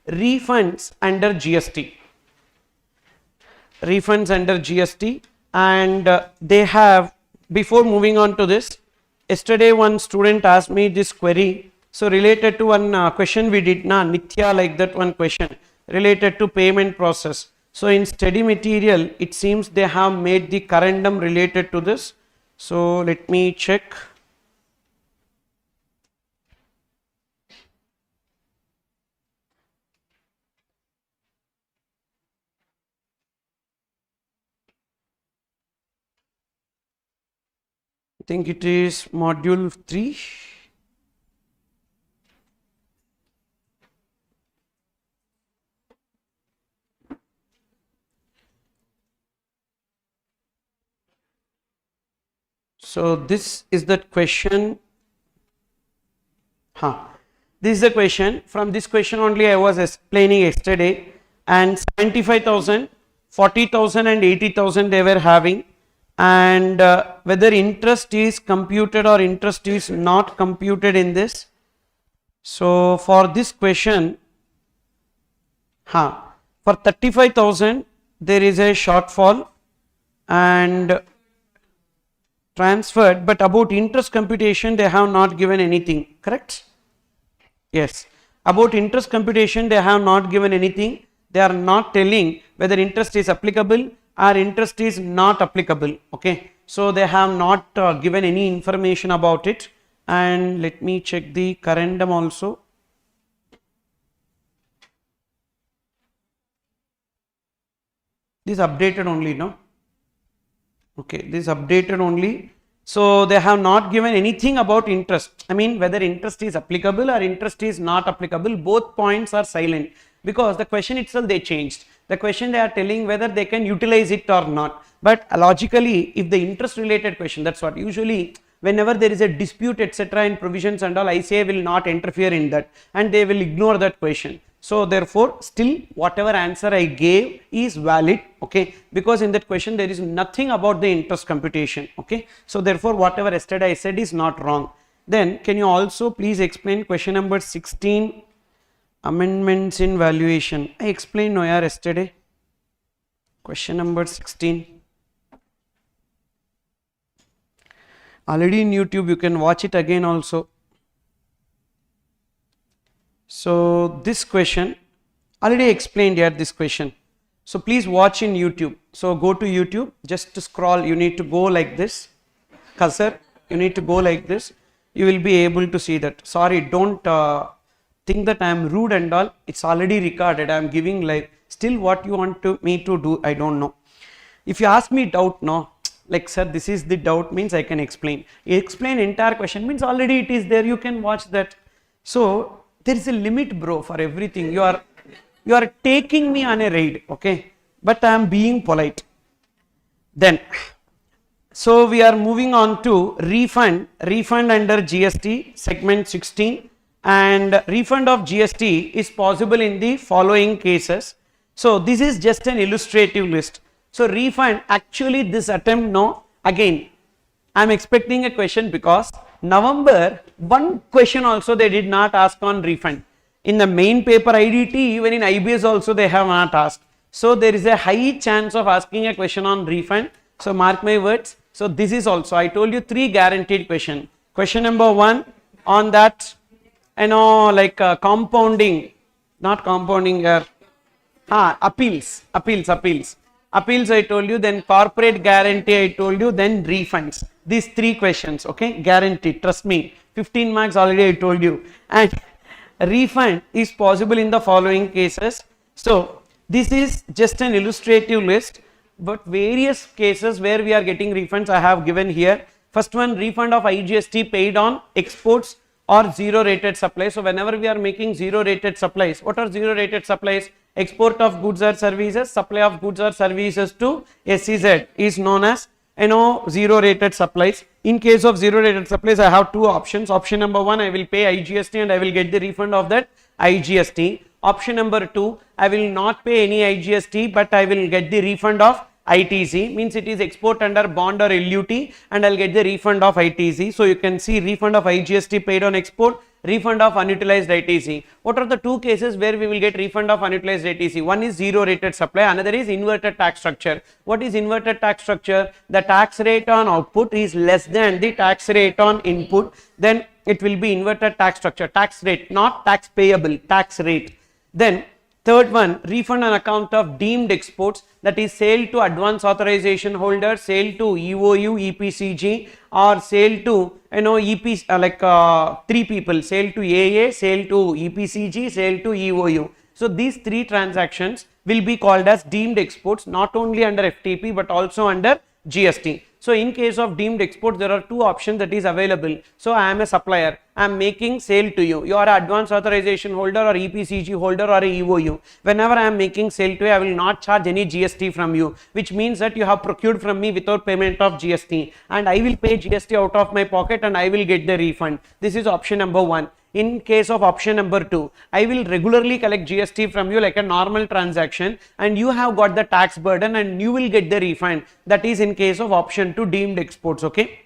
refunds under GST. Refunds under GST, and they have, before moving on to this, yesterday one student asked me this query. So related to one question we did na Nitya, like that one question related to payment process. So in study material it seems they have made the correndum related to this. So let me check. I think it is module 3. So this is that question. This is the question. From this question only I was explaining yesterday, and 75,000, 40,000 and 80,000 they were having, and whether interest is computed or interest is not computed in this. So for this question, for 35,000 there is a shortfall and transferred, but about interest computation they have not given anything, correct? Yes, about interest computation they have not given anything. They are not telling whether interest is applicable or interest is not applicable. Okay, so they have not given any information about it. And let me check the correndum also. This updated only, no? Okay, this updated only. So they have not given anything about interest. I mean, whether interest is applicable or interest is not applicable, both points are silent, because the question itself they changed. The question they are telling whether they can utilize it or not. But logically, if the interest related question, that's what usually whenever there is a dispute etc. in provisions and all, ICAI will not interfere in that and they will ignore that question. So therefore still whatever answer I gave is valid, okay, because in that question there is nothing about the interest computation, okay. So therefore whatever yesterday I said is not wrong. Then can you also please explain question number 16, amendments in valuation? I explained no yaar yesterday. Question number 16. Already in YouTube, you can watch it again also. So this question already explained here, this question. So please watch in YouTube. So go to YouTube, just to scroll, you need to go like this, cursor, you need to go like this, you will be able to see that. Sorry, don't think that I am rude and all, it's already recorded, I am giving like, still what you want me to do, I don't know. If you ask me doubt, no, like sir this is the doubt, means I can explain. Explain entire question means already it is there, you can watch that. So there is a limit bro for everything. You are taking me on a raid, okay, but I am being polite. Then so we are moving on to refund under GST segment 16, and refund of GST is possible in the following cases. So this is just an illustrative list. So refund, actually this attempt, no, again I am expecting a question, because November one question also they did not ask on refund. In the main paper IDT, even in IBS also they have not asked. So there is a high chance of asking a question on refund. So mark my words. So this is also, I told you 3 guaranteed question. Question number 1 on that, you know, like compounding, not compounding here, appeals I told you, then corporate guarantee I told you, then refunds. These 3 questions, okay, guaranteed, trust me, 15 marks already I told you. And refund is possible in the following cases. So this is just an illustrative list, but various cases where we are getting refunds I have given here. First one, refund of IGST paid on exports or zero rated supplies. So whenever we are making zero rated supplies, what are zero rated supplies? Export of goods or services, supply of goods or services to SEZ is known as, you know, zero rated supplies. In case of zero rated supplies, I have 2 options. Option number 1, I will pay IGST and I will get the refund of that IGST. Option number 2, I will not pay any IGST, but I will get the refund of ITC, means it is export under bond or LUT, and I'll get the refund of ITC. So you can see refund of IGST paid on export, refund of unutilized ITC. What are the two cases where we will get refund of unutilized ITC? One is zero rated supply, another is inverted tax structure. What is inverted tax structure? The tax rate on output is less than the tax rate on input, then it will be inverted tax structure. Tax rate, not tax payable, tax rate. Then third one, refund on account of deemed exports, that is sale to advance authorization holder, sale to EOU, EPCG, or sale to three people, sale to AA, sale to EPCG, sale to EOU. So these three transactions will be called as deemed exports, not only under FTP but also under GST. So in case of deemed exports, there are two options that is available. So I am a supplier, I am making sale to you. You are an advance authorization holder or EPCG holder or a EOU. Whenever I am making sale to you, I will not charge any GST from you, which means that you have procured from me without payment of GST, and I will pay GST out of my pocket and I will get the refund. This is option number one. In case of option number two, I will regularly collect GST from you like a normal transaction, and you have got the tax burden and you will get the refund. That is in case of option 2, deemed exports. Okay.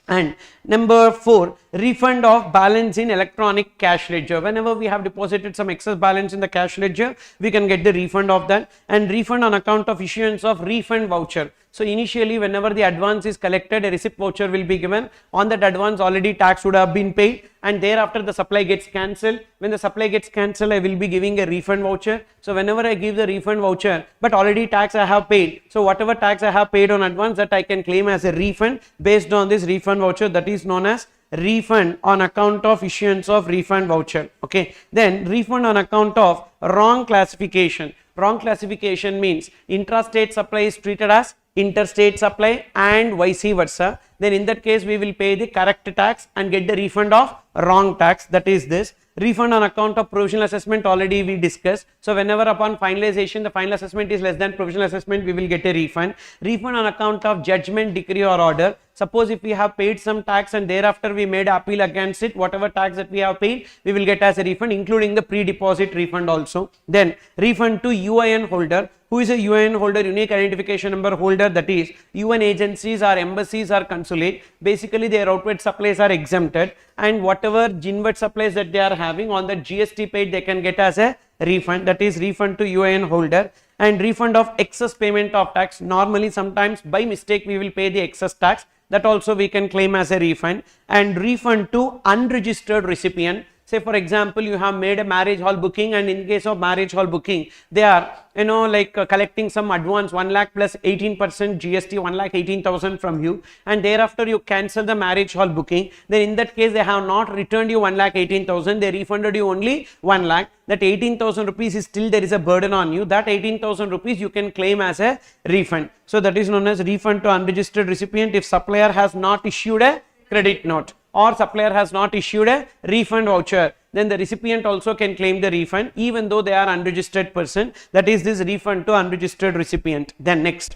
And number 4, refund of balance in electronic cash ledger. Whenever we have deposited some excess balance in the cash ledger, we can get the refund of that. And refund on account of issuance of refund voucher. So initially, whenever the advance is collected, a receipt voucher will be given. On that advance, already tax would have been paid, and thereafter the supply gets cancelled. When the supply gets cancelled, I will be giving a refund voucher. So whenever I give the refund voucher, but already tax I have paid, so whatever tax I have paid on advance, that I can claim as a refund based on this refund voucher, that is known as refund on account of issuance of refund voucher. Okay. Then refund on account of wrong classification. Wrong classification means intrastate supply is treated as interstate supply and vice versa. Then in that case, we will pay the correct tax and get the refund of wrong tax. That is this. Refund on account of provisional assessment, already we discussed. So whenever upon finalization the final assessment is less than provisional assessment, we will get a refund. Refund on account of judgment, decree or order. Suppose if we have paid some tax and thereafter we made appeal against it, whatever tax that we have paid, we will get as a refund, including the pre-deposit refund also. Then refund to UIN holder. Who is a UIN holder? Unique identification number holder, that is UN agencies or embassies or consulate. Basically their outward supplies are exempted, and whatever inward supplies that they are having on the GST paid, they can get as a refund, that is refund to UIN holder. And refund of excess payment of tax. Normally sometimes by mistake we will pay the excess tax, that also we can claim as a refund. And refund to unregistered recipient. Say for example, you have made a marriage hall booking, and in case of marriage hall booking, they are collecting some advance 1 lakh plus 18% GST, 1,18,000 from you, and thereafter you cancel the marriage hall booking. Then in that case, they have not returned you 1,18,000, they refunded you only 1 lakh. That 18,000 rupees is still there is a burden on you. That 18,000 rupees you can claim as a refund. So that is known as refund to unregistered recipient if supplier has not issued a credit note or supplier has not issued a refund voucher. Then the recipient also can claim the refund even though they are unregistered person. That is this refund to unregistered recipient. Then next,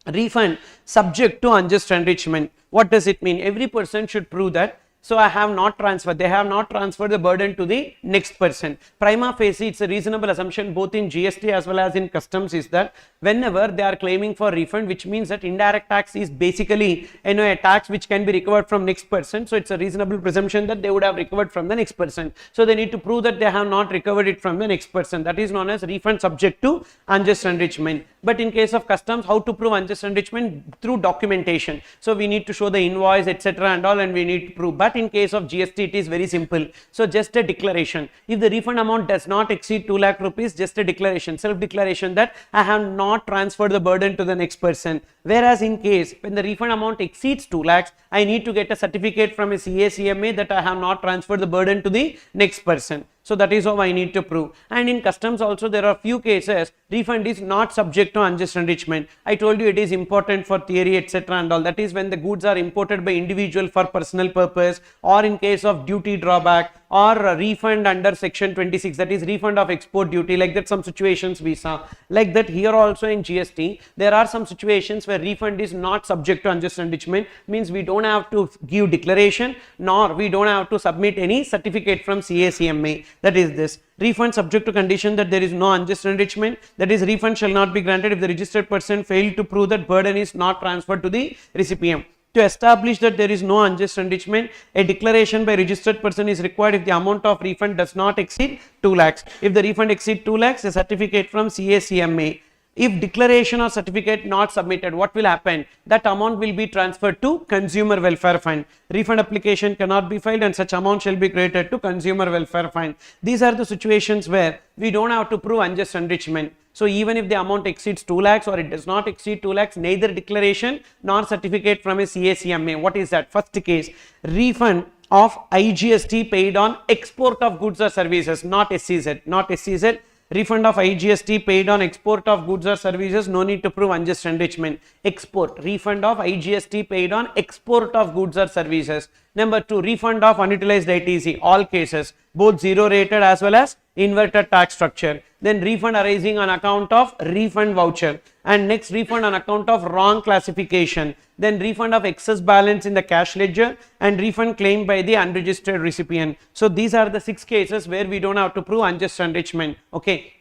refund subject to unjust enrichment. What does it mean? Every person should prove that, so I have not transferred, they have not transferred the burden to the next person. Prima facie, it's a reasonable assumption both in GST as well as in customs is that whenever they are claiming for refund, which means that indirect tax is basically a tax which can be recovered from next person. So it's a reasonable presumption that they would have recovered from the next person. So they need to prove that they have not recovered it from the next person. That is known as refund subject to unjust enrichment. But in case of customs, how to prove unjust enrichment? Through documentation. So we need to show the invoice, etc. and all, and we need to prove. But in case of GST, it is very simple. So just a declaration. If the refund amount does not exceed 2 lakh rupees, just a declaration, self declaration that I have not transferred the burden to the next person. Whereas in case when the refund amount exceeds 2 lakhs, I need to get a certificate from a CACMA that I have not transferred the burden to the next person. So that is how I need to prove. And in customs also there are few cases refund is not subject to unjust enrichment. I told you it is important for theory, etc. and all. That is when the goods are imported by individual for personal purpose, or in case of duty drawback, or a refund under section 26, that is refund of export duty. Like that some situations we saw. Like that here also in GST there are some situations where refund is not subject to unjust enrichment, means we don't have to give declaration nor we don't have to submit any certificate from CACMA. That is this. Refund subject to condition that there is no unjust enrichment, that is refund shall not be granted if the registered person failed to prove that burden is not transferred to the recipient. To establish that there is no unjust enrichment, a declaration by registered person is required if the amount of refund does not exceed 2 lakhs. If the refund exceeds 2 lakhs, a certificate from CACMA. If declaration or certificate not submitted, what will happen? That amount will be transferred to Consumer Welfare Fund. Refund application cannot be filed and such amount shall be credited to Consumer Welfare Fund. These are the situations where we don't have to prove unjust enrichment. So even if the amount exceeds 2 lakhs or it does not exceed 2 lakhs, neither declaration nor certificate from a CACMA. What is that? First case, refund of IGST paid on export of goods or services, not SEZ, not SEZ. Refund of IGST paid on export of goods or services, no need to prove unjust enrichment. Export, refund of IGST paid on export of goods or services. Number 2, refund of unutilized ITC, all cases, both zero rated as well as inverted tax structure. Then refund arising on account of refund voucher, and next refund on account of wrong classification. Then refund of excess balance in the cash ledger and refund claimed by the unregistered recipient. So these are the 6 cases where we don't have to prove unjust enrichment. Okay.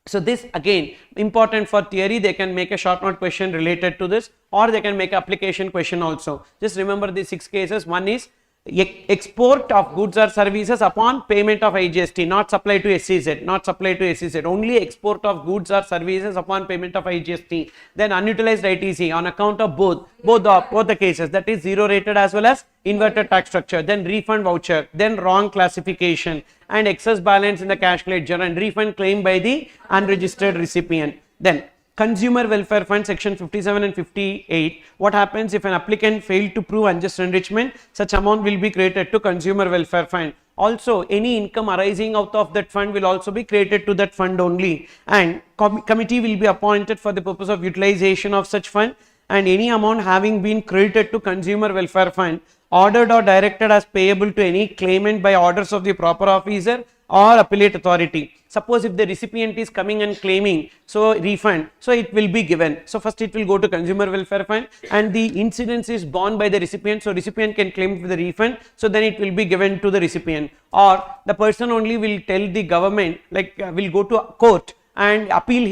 So this again important for theory. They can make a short note question related to this, or they can make application question also. Just remember these 6 cases. One is export of goods or services upon payment of IGST, not supply to SEZ, not supply to SEZ, only export of goods or services upon payment of IGST. Then unutilized ITC on account of both the cases, that is zero rated as well as inverted tax structure. Then refund voucher, then wrong classification and excess balance in the cash ledger and refund claimed by the unregistered recipient. Then Consumer Welfare Fund section 57 and 58. What happens if an applicant failed to prove unjust enrichment? Such amount will be credited to Consumer Welfare Fund. Also, any income arising out of that fund will also be credited to that fund only, and committee will be appointed for the purpose of utilization of such fund, and any amount having been credited to Consumer Welfare Fund, ordered or directed as payable to any claimant by orders of the proper officer or appellate authority. Suppose if the recipient is coming and claiming refund, so it will be given. So first it will go to Consumer Welfare Fund, and the incidence is borne by the recipient, so recipient can claim for the refund, so then it will be given to the recipient. Or the person only will tell the government, like will go to court and appeal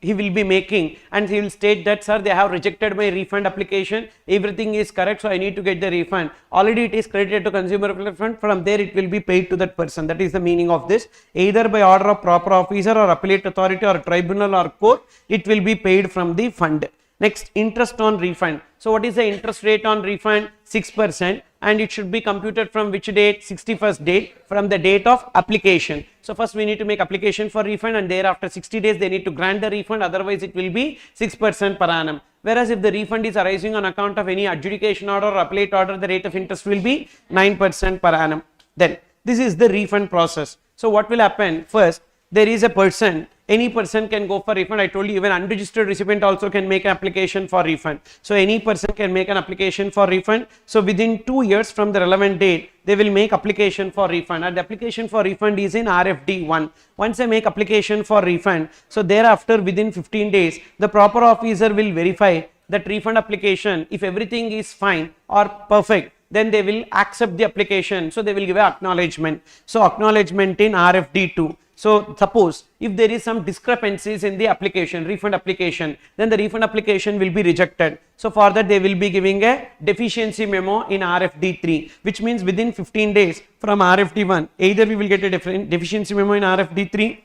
he will be making, and he will state that, sir, they have rejected my refund application, everything is correct, so I need to get the refund. Already it is credited to Consumer Welfare Fund, from there it will be paid to that person. That is the meaning of this. Either by order of proper officer or appellate authority or tribunal or court, it will be paid from the fund. Next, interest on refund. So what is the interest rate on refund? 6%, and it should be computed from which date? 61st date from the date of application. So first we need to make application for refund, and thereafter 60 days they need to grant the refund, otherwise it will be 6% per annum. Whereas if the refund is arising on account of any adjudication order or appellate order, the rate of interest will be 9% per annum. Then this is the refund process. So what will happen? First, there is a person, any person can go for refund. I told you even unregistered recipient also can make an application for refund. So any person can make an application for refund. So within 2 years from the relevant date, they will make application for refund, and the application for refund is in RFD 1. Once they make application for refund, so thereafter within 15 days, the proper officer will verify that refund application. If everything is fine or perfect, then they will accept the application. So they will give an acknowledgement. So acknowledgement in RFD 2. So suppose if there is some discrepancies in the application, refund application, then the refund application will be rejected. So for that they will be giving a deficiency memo in RFD 3, which means within 15 days from RFD 1, either we will get a deficiency memo in RFD 3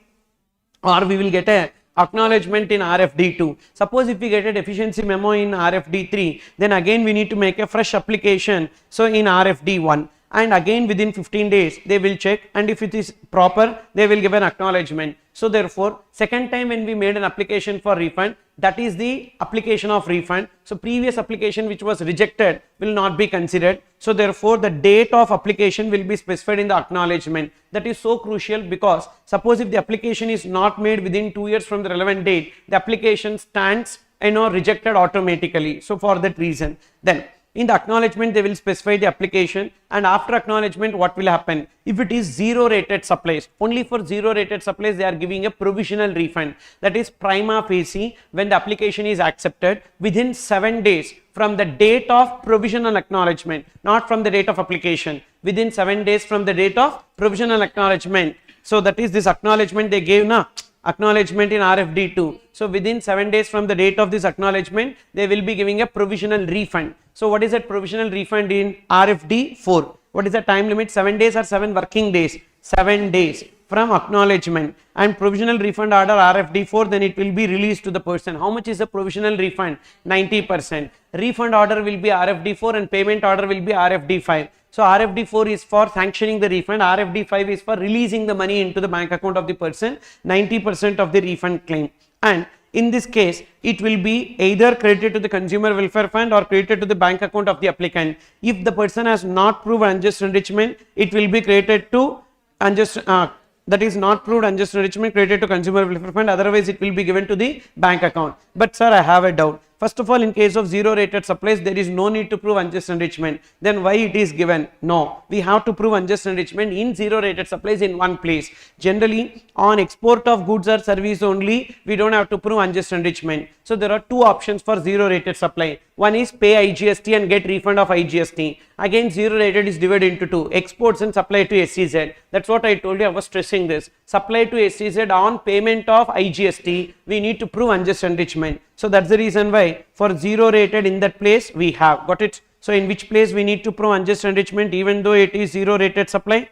or we will get a acknowledgement in RFD 2. Suppose if we get a deficiency memo in RFD 3, then again we need to make a fresh application, so in RFD 1. And again within 15 days they will check, and if it is proper they will give an acknowledgement. So therefore second time when we made an application for refund, that is the application of refund. So previous application which was rejected will not be considered. So therefore the date of application will be specified in the acknowledgement. That is so crucial, because suppose if the application is not made within 2 years from the relevant date, the application stands rejected automatically. So for that reason, then in the acknowledgement they will specify the application, and after acknowledgement what will happen? If it is zero rated supplies, only for zero rated supplies they are giving a provisional refund, that is prima facie when the application is accepted within 7 days from the date of provisional acknowledgement, not from the date of application, within 7 days from the date of provisional acknowledgement. So that is this acknowledgement they gave na, acknowledgement in RFD 2. So within 7 days from the date of this acknowledgement, they will be giving a provisional refund. So what is that provisional refund in RFD 4? What is the time limit? 7 days or 7 working days? 7 days from acknowledgement. And provisional refund order RFD 4, then it will be released to the person. How much is the provisional refund? 90%. Refund order will be RFD 4 and payment order will be RFD 5. So RFD 4 is for sanctioning the refund, RFD 5 is for releasing the money into the bank account of the person, 90% of the refund claim. And in this case, it will be either credited to the consumer welfare fund or credited to the bank account of the applicant. If the person has not proved unjust enrichment, it will be credited to unjust, that is not proved unjust enrichment, credited to consumer welfare fund, otherwise it will be given to the bank account. But sir, I have a doubt. First of all, in case of zero rated supplies, there is no need to prove unjust enrichment. Then why it is given? No, we have to prove unjust enrichment in zero rated supplies in one place. Generally, on export of goods or service only, we don't have to prove unjust enrichment. So there are two options for zero rated supply. One is pay IGST and get refund of IGST. Again, zero rated is divided into two, exports and supply to SEZ. That's what I told you, I was stressing this. Supply to SEZ on payment of IGST, we need to prove unjust enrichment. So that's the reason why for zero rated in that place we have got it. So in which place we need to prove unjust enrichment even though it is zero rated supply?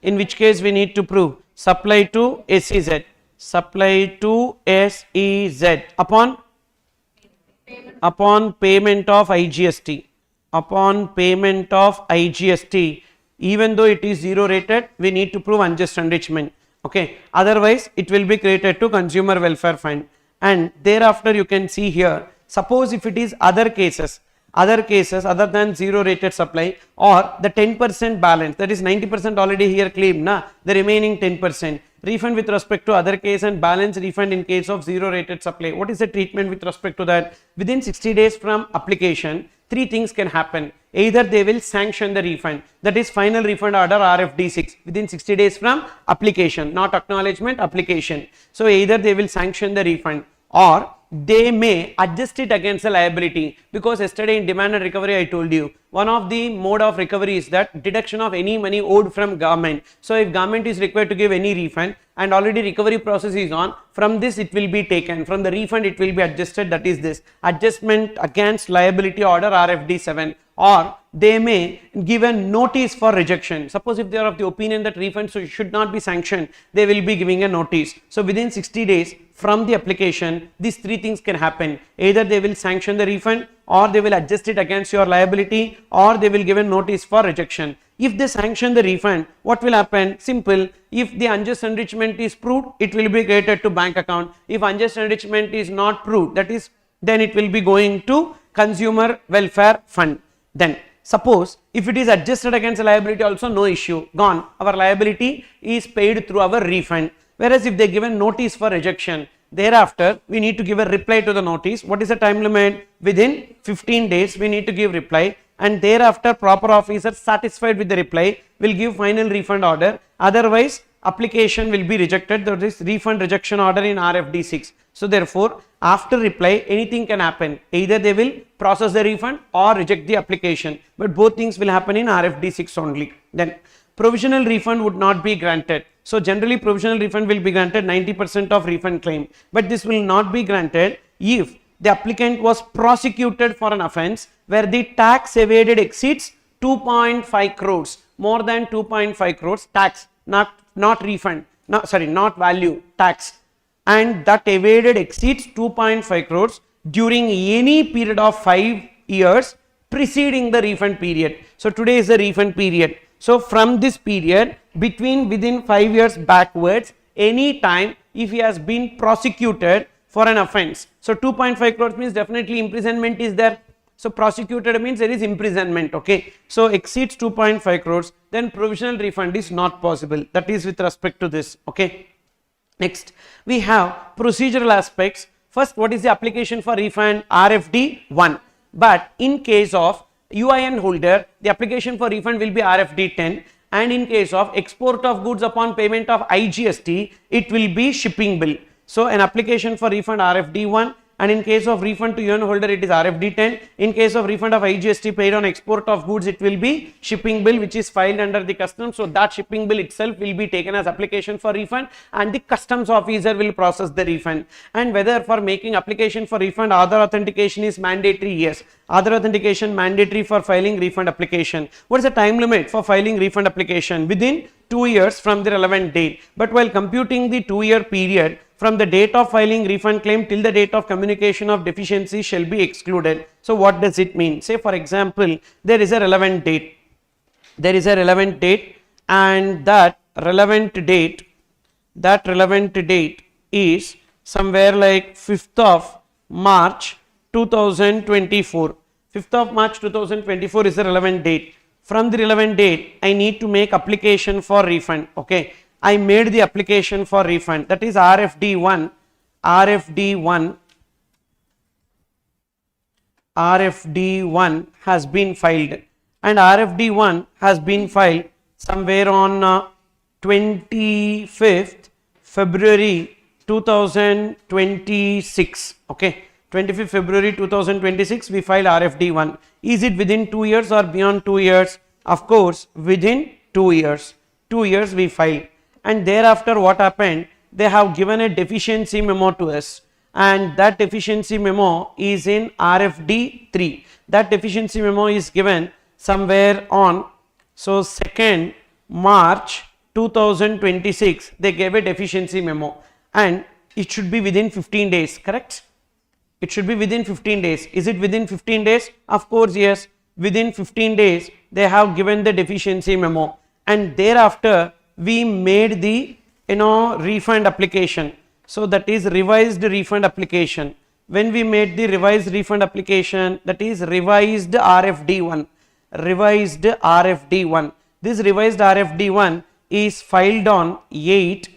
In which case we need to prove supply to SEZ. Supply to SEZ upon payment of IGST. Upon payment of IGST, even though it is zero rated, we need to prove unjust enrichment. Okay, otherwise it will be credited to consumer welfare fund. And thereafter you can see here, suppose if it is other cases other than zero rated supply or the 10% balance, that is 90% already here claimed, the remaining 10%. Refund with respect to other case and balance refund in case of zero rated supply. What is the treatment with respect to that? Within 60 days from application, three things can happen. Either they will sanction the refund, that is final refund order RFD 6 within 60 days from application, not acknowledgement, application. So either they will sanction the refund or they may adjust it against the liability, because yesterday in demand and recovery I told you one of the mode of recovery is that deduction of any money owed from government. So if government is required to give any refund and already recovery process is on, from this it will be taken, from the refund it will be adjusted, that is this adjustment against liability order RFD 7. Or they may give a notice for rejection. Suppose if they are of the opinion that refund should not be sanctioned, they will be giving a notice. So within 60 days from the application, these three things can happen. Either they will sanction the refund, or they will adjust it against your liability, or they will give a notice for rejection. If they sanction the refund, what will happen? Simple. If the unjust enrichment is proved, it will be credited to bank account. If unjust enrichment is not proved, that is, then it will be going to consumer welfare fund. Then suppose if it is adjusted against a liability also, no issue, gone, our liability is paid through our refund. Whereas if they give a notice for rejection, thereafter we need to give a reply to the notice. What is the time limit? Within 15 days we need to give reply, and thereafter proper officer satisfied with the reply will give final refund order, otherwise application will be rejected. There is refund rejection order in RFD 6. So therefore after reply anything can happen, either they will process the refund or reject the application, but both things will happen in RFD 6 only. Then provisional refund would not be granted. So generally provisional refund will be granted 90% of refund claim, but this will not be granted if the applicant was prosecuted for an offence where the tax evaded exceeds 2.5 crores, more than 2.5 crores tax, not refund, not value, tax, and that evaded exceeds 2.5 crores during any period of 5 years preceding the refund period. So today is the refund period. So from this period within 5 years backwards, any time if he has been prosecuted for an offence. So 2.5 crores means definitely imprisonment is there. So prosecuted means there is imprisonment. Okay. So exceeds 2.5 crores, then provisional refund is not possible. That is with respect to this. Okay. Next we have procedural aspects. First, what is the application for refund? RFD 1. But in case of UIN holder, the application for refund will be RFD 10, and in case of export of goods upon payment of IGST, it will be shipping bill. So an application for refund RFD 1, and in case of refund to UN holder it is RFD 10. In case of refund of IGST paid on export of goods, it will be shipping bill which is filed under the customs. So that shipping bill itself will be taken as application for refund and the customs officer will process the refund. And whether for making application for refund Aadhaar authentication is mandatory, yes. Aadhaar authentication mandatory for filing refund application. What is the time limit for filing refund application? Within 2 years from the relevant date. But while computing the 2-year period from the date of filing refund claim till the date of communication of deficiency shall be excluded. So what does it mean? Say for example, there is a relevant date. There is a relevant date and that relevant date is somewhere like 5th of March 2024. 5th of March 2024 is the relevant date. From the relevant date, I need to make application for refund. Okay, I made the application for refund. That is RFD 1. RFD 1 has been filed, and RFD 1 has been filed somewhere on 25th February 2026. Okay, 25th February 2026 we filed RFD 1. Is it within 2 years or beyond 2 years? Of course within 2 years. 2 years we filed, and thereafter what happened? They have given a deficiency memo to us, and that deficiency memo is in RFD 3. That deficiency memo is given somewhere on 2nd March 2026. They gave a deficiency memo and it should be within 15 days, correct? It should be within 15 days. Is it within 15 days? Of course, yes. Within 15 days, they have given the deficiency memo, and thereafter we made the refund application. So that is revised refund application. When we made the revised refund application, that is revised RFD 1. Revised RFD 1. This revised RFD 1 is filed on 8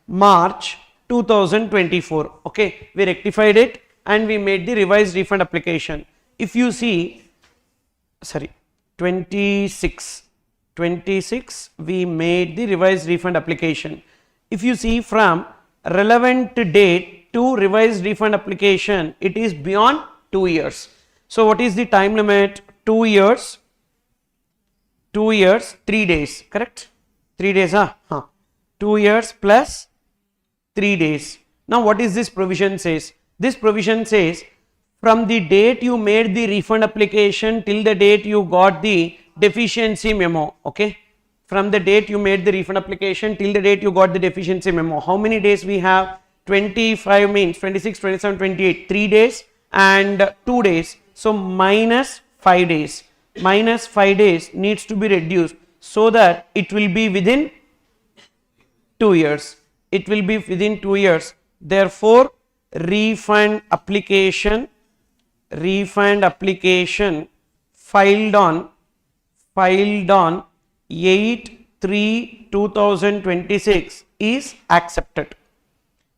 March 2024. Okay, we rectified it and we made the revised refund application. If you see, 26 we made the revised refund application. If you see, from relevant date to revised refund application, it is beyond 2 years. So what is the time limit? 2 years, 3 days, correct? 3 days, 2 years plus 3 days. Now what is this provision says? This provision says from the date you made the refund application till the date you got the deficiency memo. Okay, from the date you made the refund application till the date you got the deficiency memo. How many days we have? 25 means 26, 27, 28, 3 days and 2 days. So minus 5 days. Minus 5 days needs to be reduced so that it will be within 2 years. It will be within 2 years. Therefore, refund application filed on 8/3/2026 is accepted.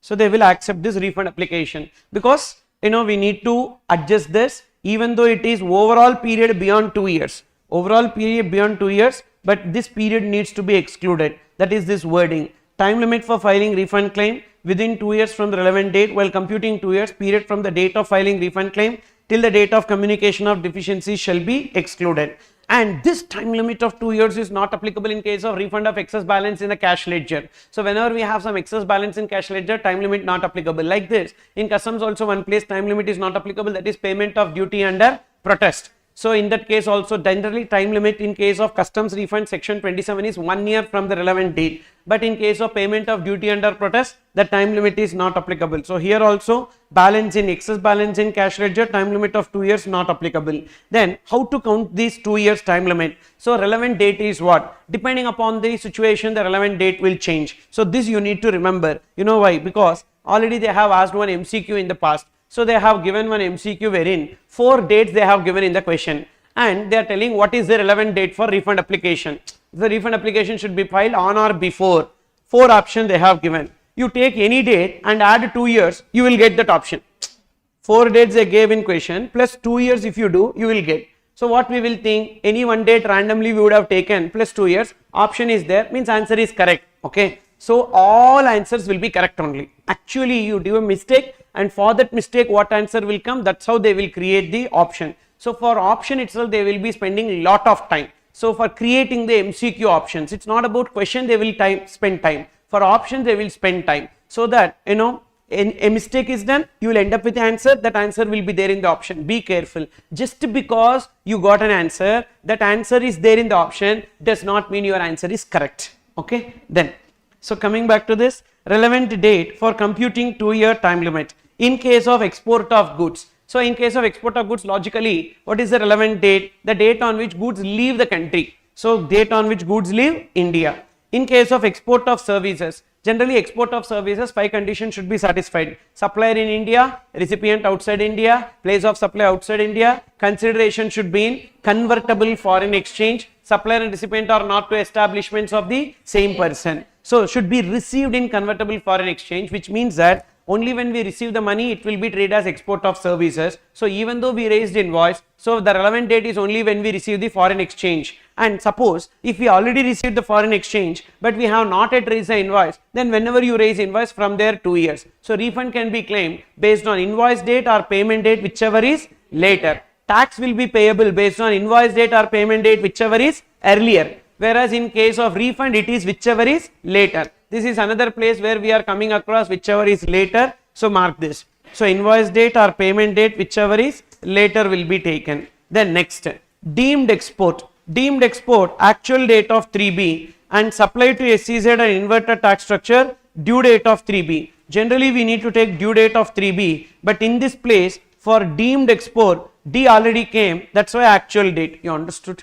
So they will accept this refund application because we need to adjust this, even though it is overall period beyond 2 years. Overall period beyond 2 years, but this period needs to be excluded. That is this wording. Time limit for filing refund claim within 2 years from the relevant date. While computing 2 years, period from the date of filing refund claim till the date of communication of deficiency shall be excluded. And this time limit of 2 years is not applicable in case of refund of excess balance in the cash ledger. So whenever we have some excess balance in cash ledger, time limit not applicable. Like this, in customs also one place time limit is not applicable, that is payment of duty under protest. So in that case also, generally time limit in case of customs refund section 27 is 1 year from the relevant date, but in case of payment of duty under protest, the time limit is not applicable. So here also, balance in excess balance in cash ledger, time limit of 2 years not applicable. Then how to count these 2 years time limit? So relevant date is what? Depending upon the situation, the relevant date will change. So this you need to remember. You know why? Because already they have asked one MCQ in the past. So they have given one MCQ wherein 4 dates they have given in the question, and they are telling what is the relevant date for refund application. The refund application should be filed on or before. 4 options they have given. You take any date and add 2 years, you will get that option. 4 dates they gave in question plus 2 years if you do, you will get. So what we will think, any one date randomly we would have taken plus 2 years, option is there, means answer is correct. Okay, So all answers will be correct only. Actually you do a mistake, and for that mistake what answer will come, that's how they will create the option. So for option itself they will be spending lot of time. So for creating the MCQ options, it's not about question they will spend time. For options they will spend time, so that you know a mistake is done, you will end up with the answer, that answer will be there in the option. Be careful. Just because you got an answer, that answer is there in the option does not mean your answer is correct. Okay, then so coming back to this, relevant date for computing 2-year time limit in case of export of goods. So in case of export of goods, logically what is the relevant date? The date on which goods leave the country. So date on which goods leave India. In case of export of services, generally export of services 5 conditions should be satisfied. Supplier in India, recipient outside India, place of supply outside India, consideration should be in convertible foreign exchange, supplier and recipient are not two establishments of the same person. So should be received in convertible foreign exchange, which means that only when we receive the money it will be treated as export of services. So even though we raised invoice, so the relevant date is only when we receive the foreign exchange. And suppose if we already received the foreign exchange but we have not yet raised the invoice, then whenever you raise invoice from there 2 years. So refund can be claimed based on invoice date or payment date, whichever is later. Tax will be payable based on invoice date or payment date, whichever is earlier. Whereas in case of refund it is whichever is later. This is another place where we are coming across whichever is later. So mark this. So invoice date or payment date, whichever is later will be taken. Then next, deemed export. Deemed export, actual date of 3B and supply to SEZ and inverted tax structure, due date of 3B. Generally we need to take due date of 3B, but in this place for deemed export, D already came, that's why actual date. You understood?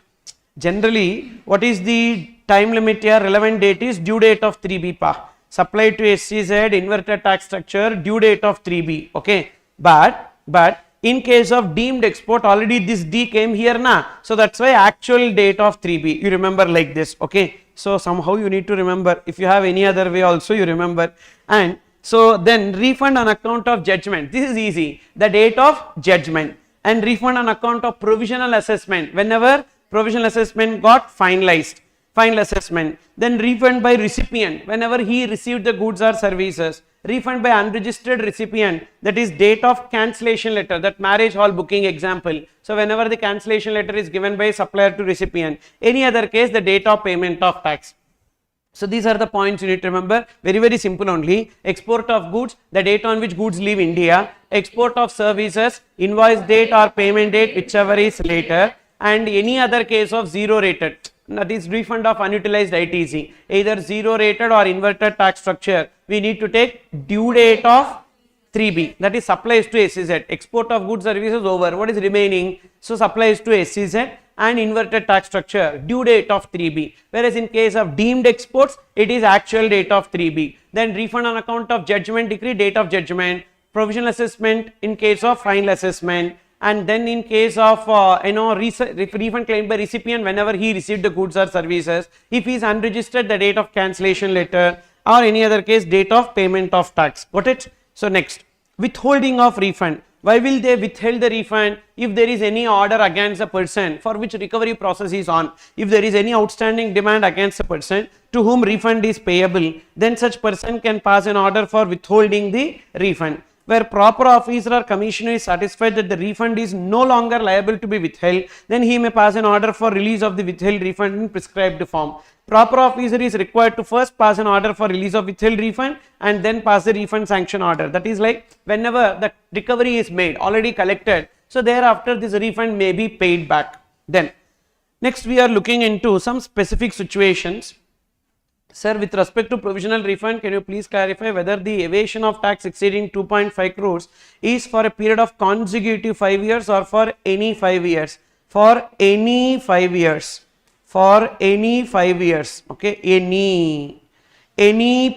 Generally what is the time limit here? Relevant date is due date of 3B pa. Supply to SEZ, inverted tax structure, due date of 3B. Okay, but in case of deemed export, already this D came here na, so that's why actual date of 3B. You remember like this. Okay, so somehow you need to remember. If you have any other way also you remember. And so then refund on account of judgment, this is easy, the date of judgment. And refund on account of provisional assessment, whenever provisional assessment got finalized, final assessment. Then refund by recipient, whenever he received the goods or services. Refund by unregistered recipient, that is date of cancellation letter, that marriage hall booking example. So whenever the cancellation letter is given by supplier to recipient. Any other case, the date of payment of tax. So these are the points you need to remember. Very simple only. Export of goods, the date on which goods leave India. Export of services, invoice date or payment date, whichever is later. And any other case of zero rated, that is refund of unutilized ITC, either zero rated or inverted tax structure. We need to take due date of 3B, that is supplies to SEZ. Export of goods services over, what is remaining? So supplies to SEZ and inverted tax structure, due date of 3B. Whereas in case of deemed exports, it is actual date of 3B. Then refund on account of judgment decree, date of judgment. Provisional assessment in case of final assessment. And then in case of refund claimed by recipient, whenever he received the goods or services. If he is unregistered, the date of cancellation letter, or any other case, date of payment of tax. Got it? So next, withholding of refund. Why will they withhold the refund? If there is any order against the person for which recovery process is on, if there is any outstanding demand against the person to whom refund is payable, then such person can pass an order for withholding the refund. Where proper officer or commissioner is satisfied that the refund is no longer liable to be withheld, then he may pass an order for release of the withheld refund in prescribed form. Proper officer is required to first pass an order for release of withheld refund and then pass the refund sanction order. That is like whenever the recovery is made, already collected, so thereafter this refund may be paid back. Then next we are looking into some specific situations. Sir, with respect to provisional refund, can you please clarify whether the evasion of tax exceeding 2.5 crores is for a period of consecutive 5 years or for any 5 years? For any 5 years. For any 5 years. Okay, any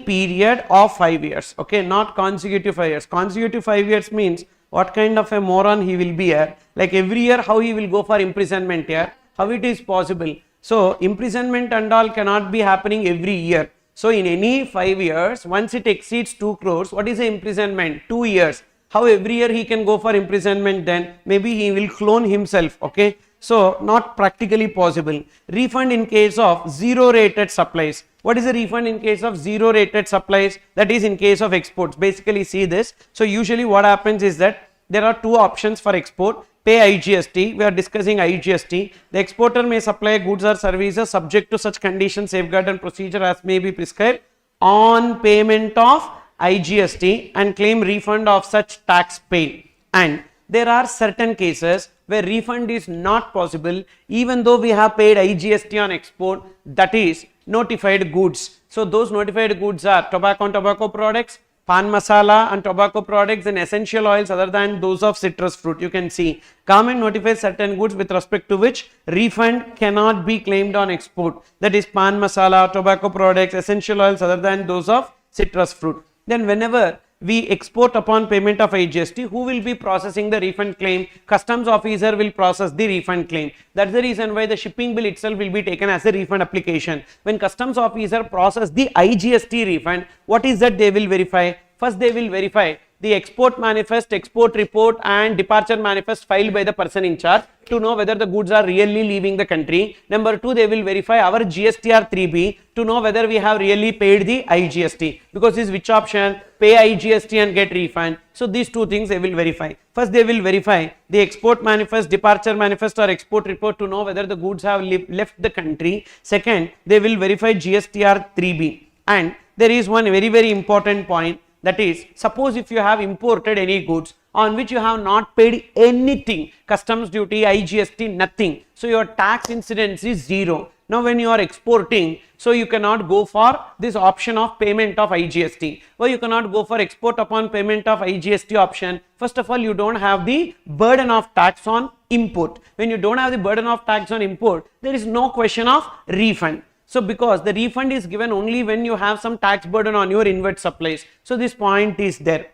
period of 5 years. Okay, not consecutive 5 years. Consecutive 5 years means what kind of a moron he will be here? Like every year how he will go for imprisonment here? How it is possible? So imprisonment and all cannot be happening every year. So in any 5 years, once it exceeds 2 crores, what is the imprisonment? 2 years. How every year he can go for imprisonment then? Maybe he will clone himself. Okay. So not practically possible. Refund in case of zero rated supplies. What is the refund in case of zero rated supplies? That is in case of exports. Basically see this. So usually what happens is that there are two options for export. Pay IGST. We are discussing IGST. The exporter may supply goods or services subject to such conditions, safeguard and procedure as may be prescribed on payment of IGST and claim refund of such tax paid. And there are certain cases where refund is not possible even though we have paid IGST on export, that is notified goods. So those notified goods are tobacco and tobacco products, pan masala and tobacco products, and essential oils other than those of citrus fruit. You can see government notifies certain goods with respect to which refund cannot be claimed on export, that is pan masala, tobacco products, essential oils other than those of citrus fruit. Then whenever we export upon payment of IGST, who will be processing the refund claim? Customs officer will process the refund claim. That's the reason why the shipping bill itself will be taken as a refund application. When customs officer process the IGST refund, what is that they will verify? First they will verify the export manifest, export report and departure manifest filed by the person in charge to know whether the goods are really leaving the country. Number two, they will verify our GSTR 3B to know whether we have really paid the IGST, because this which option? Pay IGST and get refund. So these two things they will verify. First they will verify the export manifest, departure manifest or export report to know whether the goods have left the country. Second, they will verify GSTR 3B. And there is one very important point. That is, suppose if you have imported any goods on which you have not paid anything, customs duty, IGST, nothing. So your tax incidence is zero. Now when you are exporting, so you cannot go for this option of payment of IGST. Why you cannot go for export upon payment of IGST option? First of all, you don't have the burden of tax on import. When you don't have the burden of tax on import, there is no question of refund. So because the refund is given only when you have some tax burden on your inward supplies. So this point is there.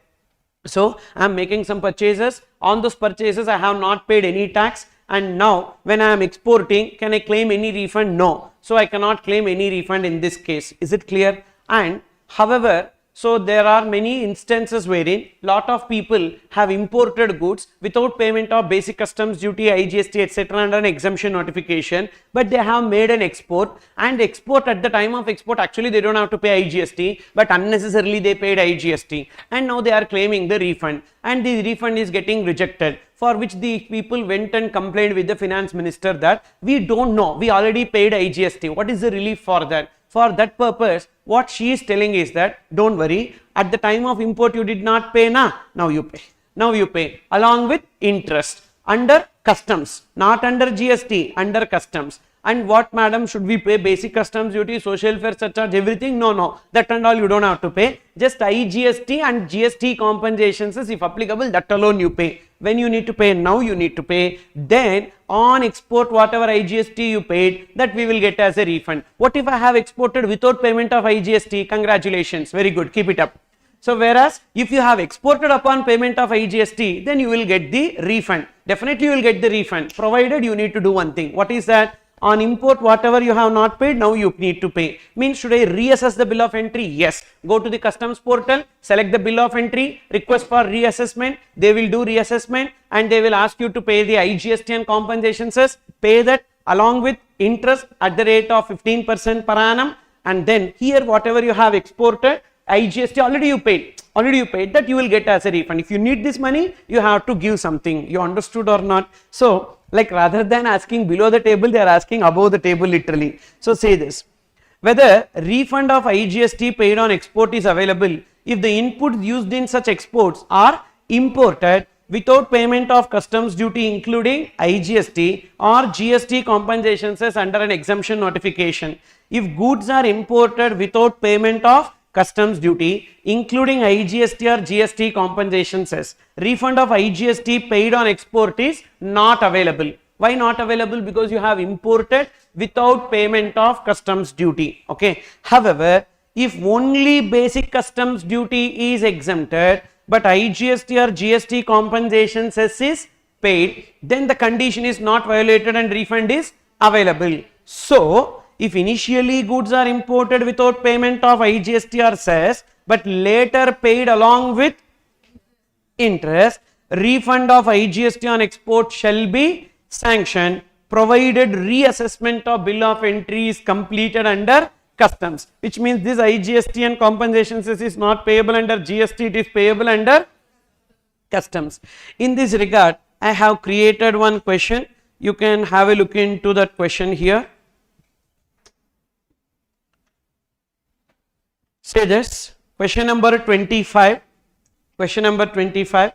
So I am making some purchases. On those purchases I have not paid any tax, and now when I am exporting, can I claim any refund? No. So I cannot claim any refund in this case. Is it clear? And however, so there are many instances wherein lot of people have imported goods without payment of basic customs duty, IGST, etc. under an exemption notification, but they have made an export, and export at the time of export actually they don't have to pay IGST, but unnecessarily they paid IGST, and now they are claiming the refund, and the refund is getting rejected, for which the people went and complained with the finance minister that we don't know, we already paid IGST, what is the relief for that? For that purpose, what she is telling is that don't worry, at the time of import you did not pay, now you pay. Now you pay along with interest under customs, not under GST, under customs. And what, madam, should we pay? Basic customs duty, social welfare surcharge, everything? No, that and all you don't have to pay. Just IGST and GST compensations, if applicable, that alone you pay. When you need to pay, now you need to pay. Then on export, whatever IGST you paid, that we will get as a refund. What if I have exported without payment of IGST? Congratulations, very good, keep it up. So whereas if you have exported upon payment of IGST, then you will get the refund. Definitely you will get the refund, provided you need to do one thing. What is that? On import, whatever you have not paid, now you need to pay. Means, should I reassess the bill of entry? Yes. Go to the customs portal, select the bill of entry, request for reassessment. They will do reassessment and they will ask you to pay the IGST and compensations. Pay that along with interest at the rate of 15% per annum. And then here, whatever you have exported, IGST already you paid that, you will get as a refund. If you need this money, you have to give something. You understood or not? So, like rather than asking below the table, they are asking above the table literally. So say this, whether refund of IGST paid on export is available if the inputs used in such exports are imported without payment of customs duty including IGST or GST compensations as under an exemption notification. If goods are imported without payment of customs duty including IGST or GST compensations, as refund of IGST paid on export is not available. Why not available? Because you have imported without payment of customs duty. Okay. However, if only basic customs duty is exempted but IGST or GST compensations is paid, then the condition is not violated and refund is available. So if initially goods are imported without payment of IGST or cess but later paid along with interest, refund of IGST on export shall be sanctioned provided reassessment of bill of entry is completed under customs, which means this IGST and compensation cess is not payable under GST, it is payable under customs. In this regard, I have created one question. You can have a look into that question here. Say this, question number 25. Question number 25.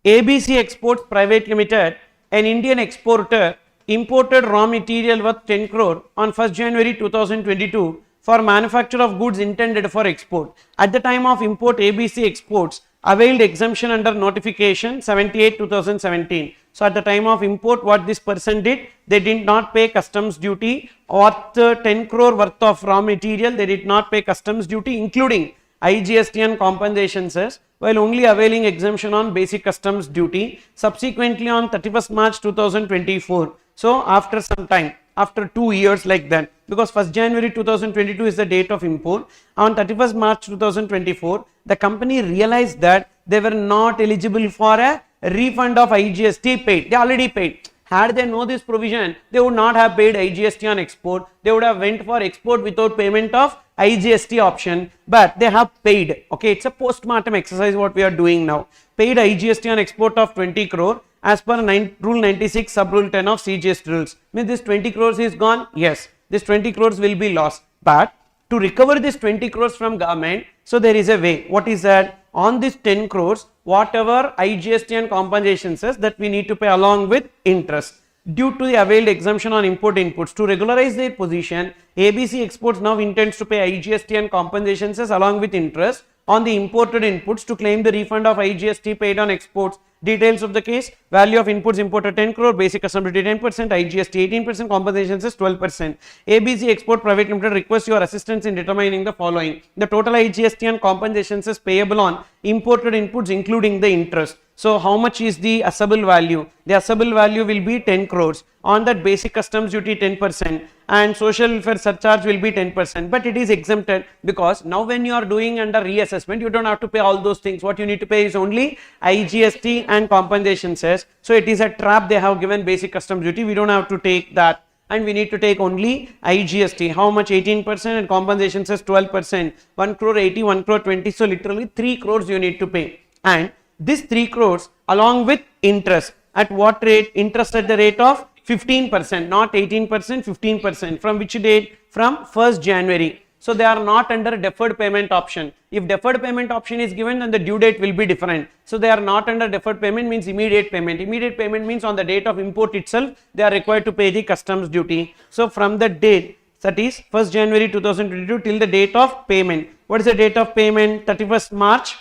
ABC Exports Private Limited, an Indian exporter, imported raw material worth 10 crore on 1st January 2022 for manufacture of goods intended for export. At the time of import, ABC Exports availed exemption under notification 78/2017. So at the time of import, what this person did, they did not pay customs duty worth 10 crore worth of raw material. They did not pay customs duty including IGST and compensation cess, while only availing exemption on basic customs duty. Subsequently, on 31st March 2024, so after some time, after 2 years like that, because 1st January 2022 is the date of import, on 31st March 2024, the company realized that they were not eligible for a refund of IGST paid. They already paid. Had they know this provision, they would not have paid IGST on export. They would have went for export without payment of IGST option, but they have paid. Okay, it's a post-mortem exercise what we are doing now. Paid IGST on export of 20 crore as per Rule 96 sub rule 10 of CGST rules. Means this 20 crores is gone? Yes. This 20 crores will be lost. But to recover this 20 crores from government, so there is a way. What is that? On this 10 crores, whatever IGST and compensation says that we need to pay along with interest. Due to the availed exemption on import inputs, to regularize their position, ABC Exports now intends to pay IGST and compensation cess along with interest on the imported inputs to claim the refund of IGST paid on exports. Details of the case: value of inputs imported 10 crore, basic custom duty 10%, IGST 18%, compensation cess 12%. ABC Export Private Limited requests your assistance in determining the following: the total IGST and compensation cess payable on imported inputs including the interest. So how much is the assessable value? The assessable value will be 10 crores. On that, basic customs duty 10% and social welfare surcharge will be 10%, but it is exempted because now when you are doing under reassessment, you don't have to pay all those things. What you need to pay is only IGST and compensation cess. So it is a trap. They have given basic customs duty. We don't have to take that, and we need to take only IGST. How much? 18%, and compensation cess 12%. 1 crore 80, 1 crore 20. So literally 3 crores you need to pay, and this 3 crores along with interest. At what rate? Interest at the rate of 15%, not 18%, 15%. From which date? From 1st January. So they are not under deferred payment option. If deferred payment option is given, then the due date will be different. So they are not under deferred payment, means immediate payment. Immediate payment means on the date of import itself, they are required to pay the customs duty. So from the date, that is 1st January 2022 till the date of payment. What is the date of payment? 31st March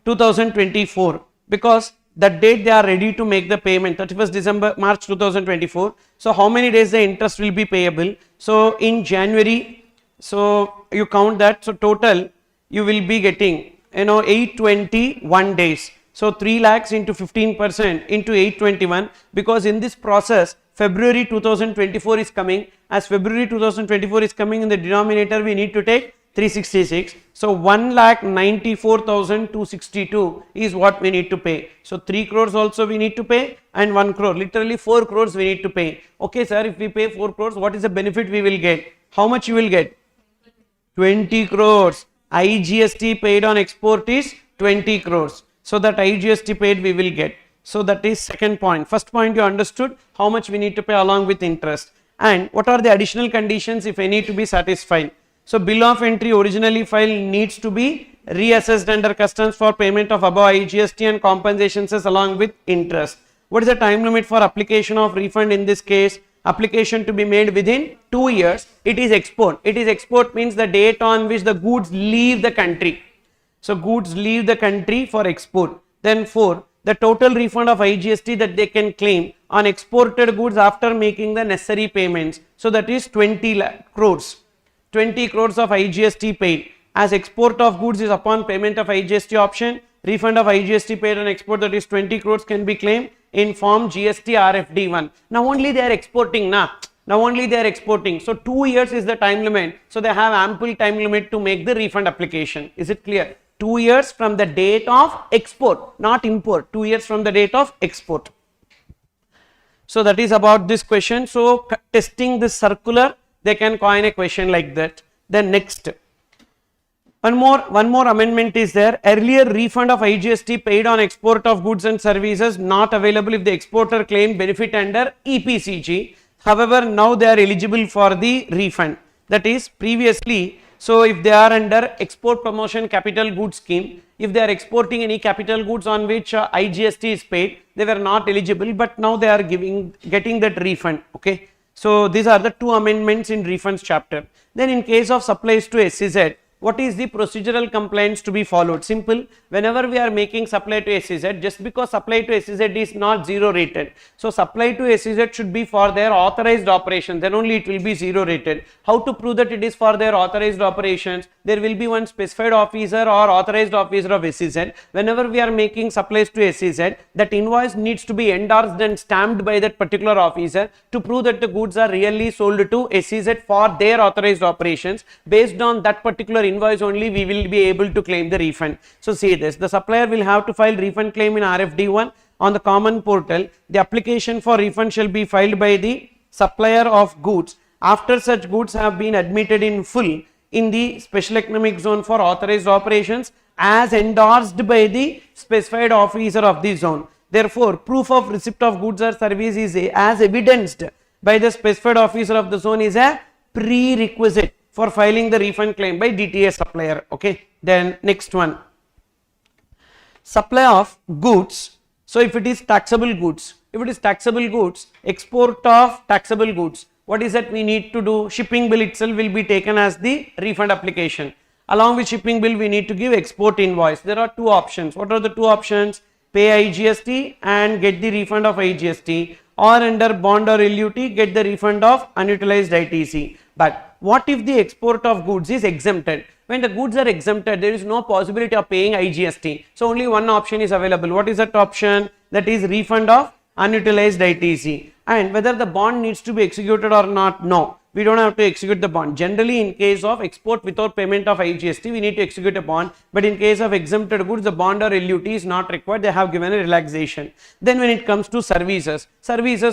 2024, because that date they are ready to make the payment, 31st March 2024. So how many days the interest will be payable? So in January, so you count that, so total you will be getting 821 days. So 3 lakhs into 15% into 821, because in this process February 2024 is coming. As February 2024 is coming, in the denominator we need to take 366. So 1,94,262 is what we need to pay. So 3 crores also we need to pay, and 1 crore, literally 4 crores we need to pay. Okay sir, if we pay 4 crores, what is the benefit we will get? How much you will get? 20 crores. IGST paid on export is 20 crores. So that IGST paid we will get. So that is second point. First point you understood, how much we need to pay along with interest, and what are the additional conditions if any to be satisfied. So bill of entry originally filed needs to be reassessed under customs for payment of above IGST and compensation cess along with interest. What is the time limit for application of refund in this case? Application to be made within 2 years. It is export. It is export means the date on which the goods leave the country. So goods leave the country for export. Then 4, the total refund of IGST that they can claim on exported goods after making the necessary payments. So that is 20 crores. 20 crores of IGST paid. As export of goods is upon payment of IGST option, refund of IGST paid on export, that is 20 crores, can be claimed in form GST RFD1. Now only they are exporting now. Now only they are exporting. So 2 years is the time limit. So they have ample time limit to make the refund application. Is it clear? 2 years from the date of export, not import. 2 years from the date of export. So that is about this question. So testing this circular, they can coin a question like that. Then next, one more amendment is there. Earlier, refund of IGST paid on export of goods and services not available if the exporter claimed benefit under EPCG. However, now they are eligible for the refund. That is, previously, so if they are under export promotion capital goods scheme, if they are exporting any capital goods on which IGST is paid, they were not eligible, but now they are getting that refund. Okay. So these are the two amendments in refunds chapter. Then in case of supplies to SEZ, what is the procedural compliance to be followed? Simple. Whenever we are making supply to SEZ, just because supply to SEZ is not zero rated, so supply to SEZ should be for their authorized operations, then only it will be zero rated. How to prove that it is for their authorized operations? There will be one specified officer or authorized officer of SEZ. Whenever we are making supplies to SEZ, that invoice needs to be endorsed and stamped by that particular officer to prove that the goods are really sold to SEZ for their authorized operations. Based on that particular invoice only, we will be able to claim the refund. So see this, the supplier will have to file refund claim in RFD1 on the common portal. The application for refund shall be filed by the supplier of goods after such goods have been admitted in full in the special economic zone for authorized operations as endorsed by the specified officer of the zone. Therefore, proof of receipt of goods or service is as evidenced by the specified officer of the zone is a prerequisite for filing the refund claim by DTA supplier. Okay. Then next one, supply of goods. So if it is taxable goods, export of taxable goods, what is that we need to do? Shipping bill itself will be taken as the refund application. Along with shipping bill, we need to give export invoice. There are two options. What are the two options? Pay IGST and get the refund of IGST, or under bond or LUT get the refund of unutilized ITC. But what if the export of goods is exempted? When the goods are exempted, there is no possibility of paying IGST. So only one option is available. What is that option? That is refund of unutilized ITC. And whether the bond needs to be executed or not, no, we don't have to execute the bond. Generally, in case of export without payment of IGST, we need to execute a bond, but in case of exempted goods, the bond or LUT is not required. They have given a relaxation. Then when it comes to services,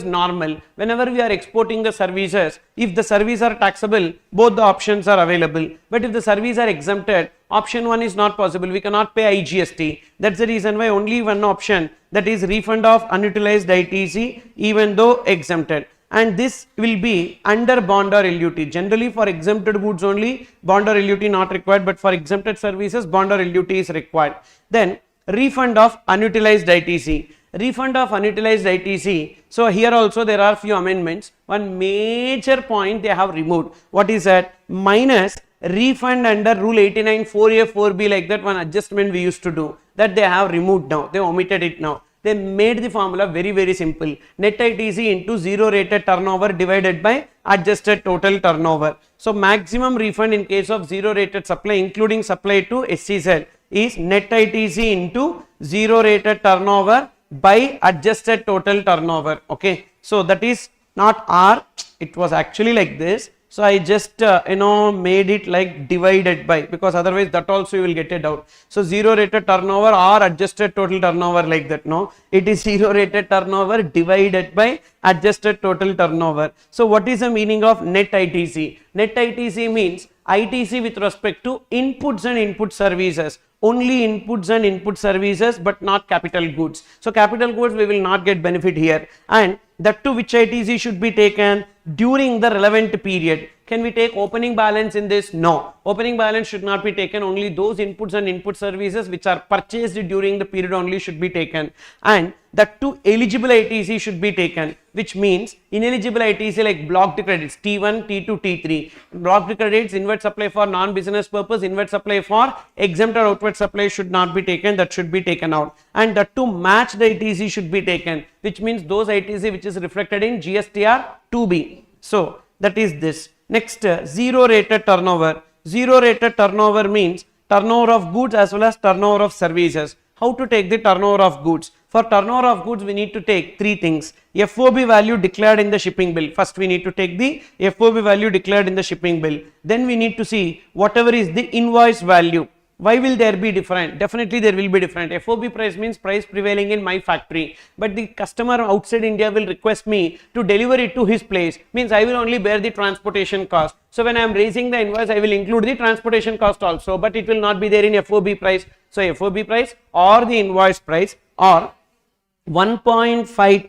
normal. Whenever we are exporting the services, if the services are taxable, both the options are available. But if the services are exempted, option 1 is not possible. We cannot pay IGST. That's the reason why only one option, that is refund of unutilized ITC, even though exempted. And this will be under bond or LUT. Generally for exempted goods only, bond or LUT not required, but for exempted services, bond or LUT is required. Then refund of unutilized ITC. Refund of unutilized ITC. So here also there are few amendments. One major point they have removed. What is that? Minus refund under rule 89 4A 4B, like that one adjustment we used to do, that they have removed now. They omitted it now. They made the formula very simple. Net ITC into zero rated turnover divided by adjusted total turnover. So maximum refund in case of zero rated supply, including supply to SEZ, is net ITC into zero rated turnover by adjusted total turnover. Okay. So that is not R, it was actually like this. So I just made it like divided by, because otherwise that also you will get a doubt. So zero rated turnover or adjusted total turnover, like that. No, it is zero rated turnover divided by adjusted total turnover. So what is the meaning of net ITC? Net ITC means ITC with respect to inputs and input services. Only inputs and input services, but not capital goods. So capital goods we will not get benefit here. And that to which ITC should be taken? During the relevant period. Can we take opening balance in this? No. Opening balance should not be taken. Only those inputs and input services which are purchased during the period only should be taken. And that to eligible ITC should be taken, which means ineligible ITC like blocked credits T1, T2, T3. Blocked credits, inward supply for non-business purpose, inward supply for exempt or outward supply should not be taken. That should be taken out. And that to match the ITC should be taken, which means those ITC which is reflected in GSTR 2B. So that is this. Next, zero rated turnover. Zero rated turnover means turnover of goods as well as turnover of services. How to take the turnover of goods? For turnover of goods, we need to take three things. FOB value declared in the shipping bill. First, we need to take the FOB value declared in the shipping bill. Then we need to see whatever is the invoice value. Why will there be different? Definitely there will be different. FOB price means price prevailing in my factory, but the customer outside India will request me to deliver it to his place, means I will only bear the transportation cost. So when I am raising the invoice, I will include the transportation cost also, but it will not be there in FOB price. So FOB price or the invoice price or 1.5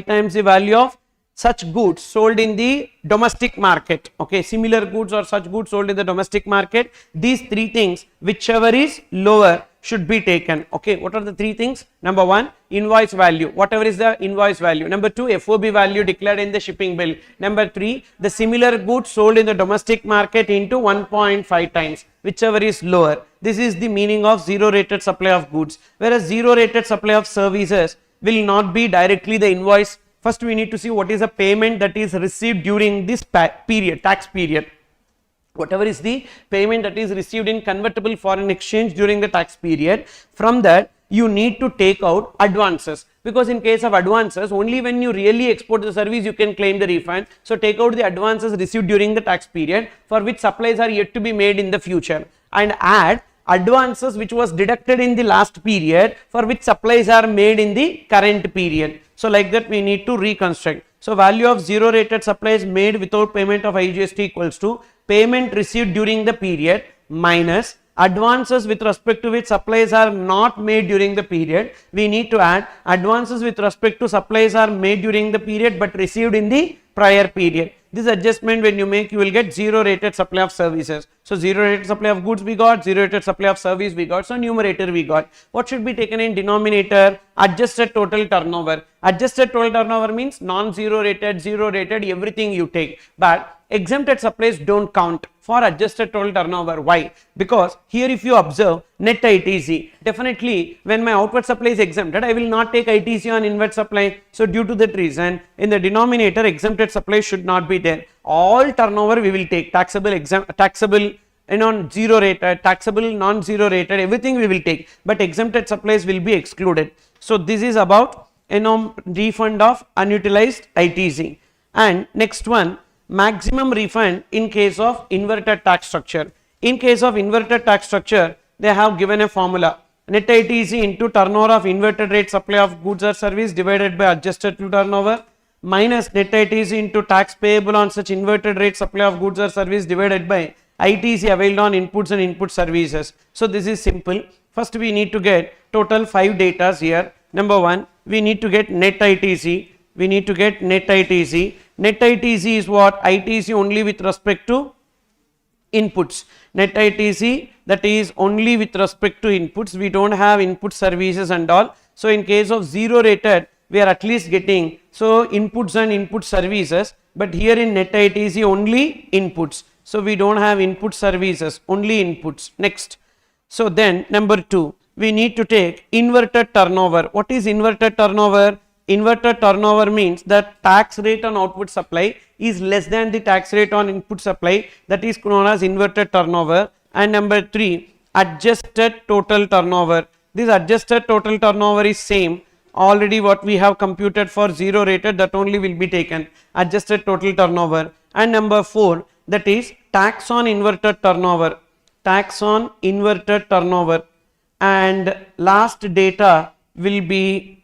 times the value of such goods sold in the domestic market. Okay, similar goods or such goods sold in the domestic market, these three things, whichever is lower should be taken. Okay, what are the three things? Number one, invoice value, whatever is the invoice value. Number two, FOB value declared in the shipping bill. Number three, the similar goods sold in the domestic market into 1.5 times, whichever is lower. This is the meaning of zero rated supply of goods, whereas zero rated supply of services will not be directly the invoice. First we need to see what is the payment that is received during this period, tax period. Whatever is the payment that is received in convertible foreign exchange during the tax period, from that you need to take out advances, because in case of advances, only when you really export the service you can claim the refund. So take out the advances received during the tax period for which supplies are yet to be made in the future, and add advances which was deducted in the last period for which supplies are made in the current period. So like that we need to reconstruct. So value of zero rated supplies made without payment of IGST equals to payment received during the period minus advances with respect to which supplies are not made during the period. We need to add advances with respect to supplies are made during the period but received in the prior period. This adjustment when you make, you will get zero rated supply of services. So zero rated supply of goods we got, zero rated supply of service we got, so numerator we got. What should be taken in denominator? Adjusted total turnover. Adjusted total turnover means non-zero rated, zero rated, everything you take, but exempted supplies don't count for adjusted total turnover. Why? Because here if you observe net ITC, definitely when my outward supply is exempted, I will not take ITC on inward supply. So due to that reason, in the denominator exempted supply should not be there. All turnover we will take, taxable, taxable, zero rated, taxable, non-zero rated, everything we will take, but exempted supplies will be excluded. So this is about refund of unutilized ITC. And next one, maximum refund in case of inverted tax structure. In case of inverted tax structure, they have given a formula: net ITC into turnover of inverted rate supply of goods or service divided by adjusted to turnover minus net ITC into tax payable on such inverted rate supply of goods or service divided by ITC availed on inputs and input services. So this is simple. First we need to get total 5 data here. Number one, we need to get net ITC. We need to get net ITC. Net ITC is what? ITC only with respect to inputs. Net ITC, that is only with respect to inputs. We don't have input services and all. So in case of zero rated, we are at least getting so inputs and input services, but here in net ITC only inputs. So we don't have input services, only inputs. Next. So then number 2, we need to take inverted turnover. What is inverted turnover? Inverted turnover means that tax rate on output supply is less than the tax rate on input supply, that is known as inverted turnover. And number 3, adjusted total turnover. This adjusted total turnover is same already what we have computed for zero rated, that only will be taken, adjusted total turnover. And number 4, that is tax on inverted turnover, tax on inverted turnover. And last data will be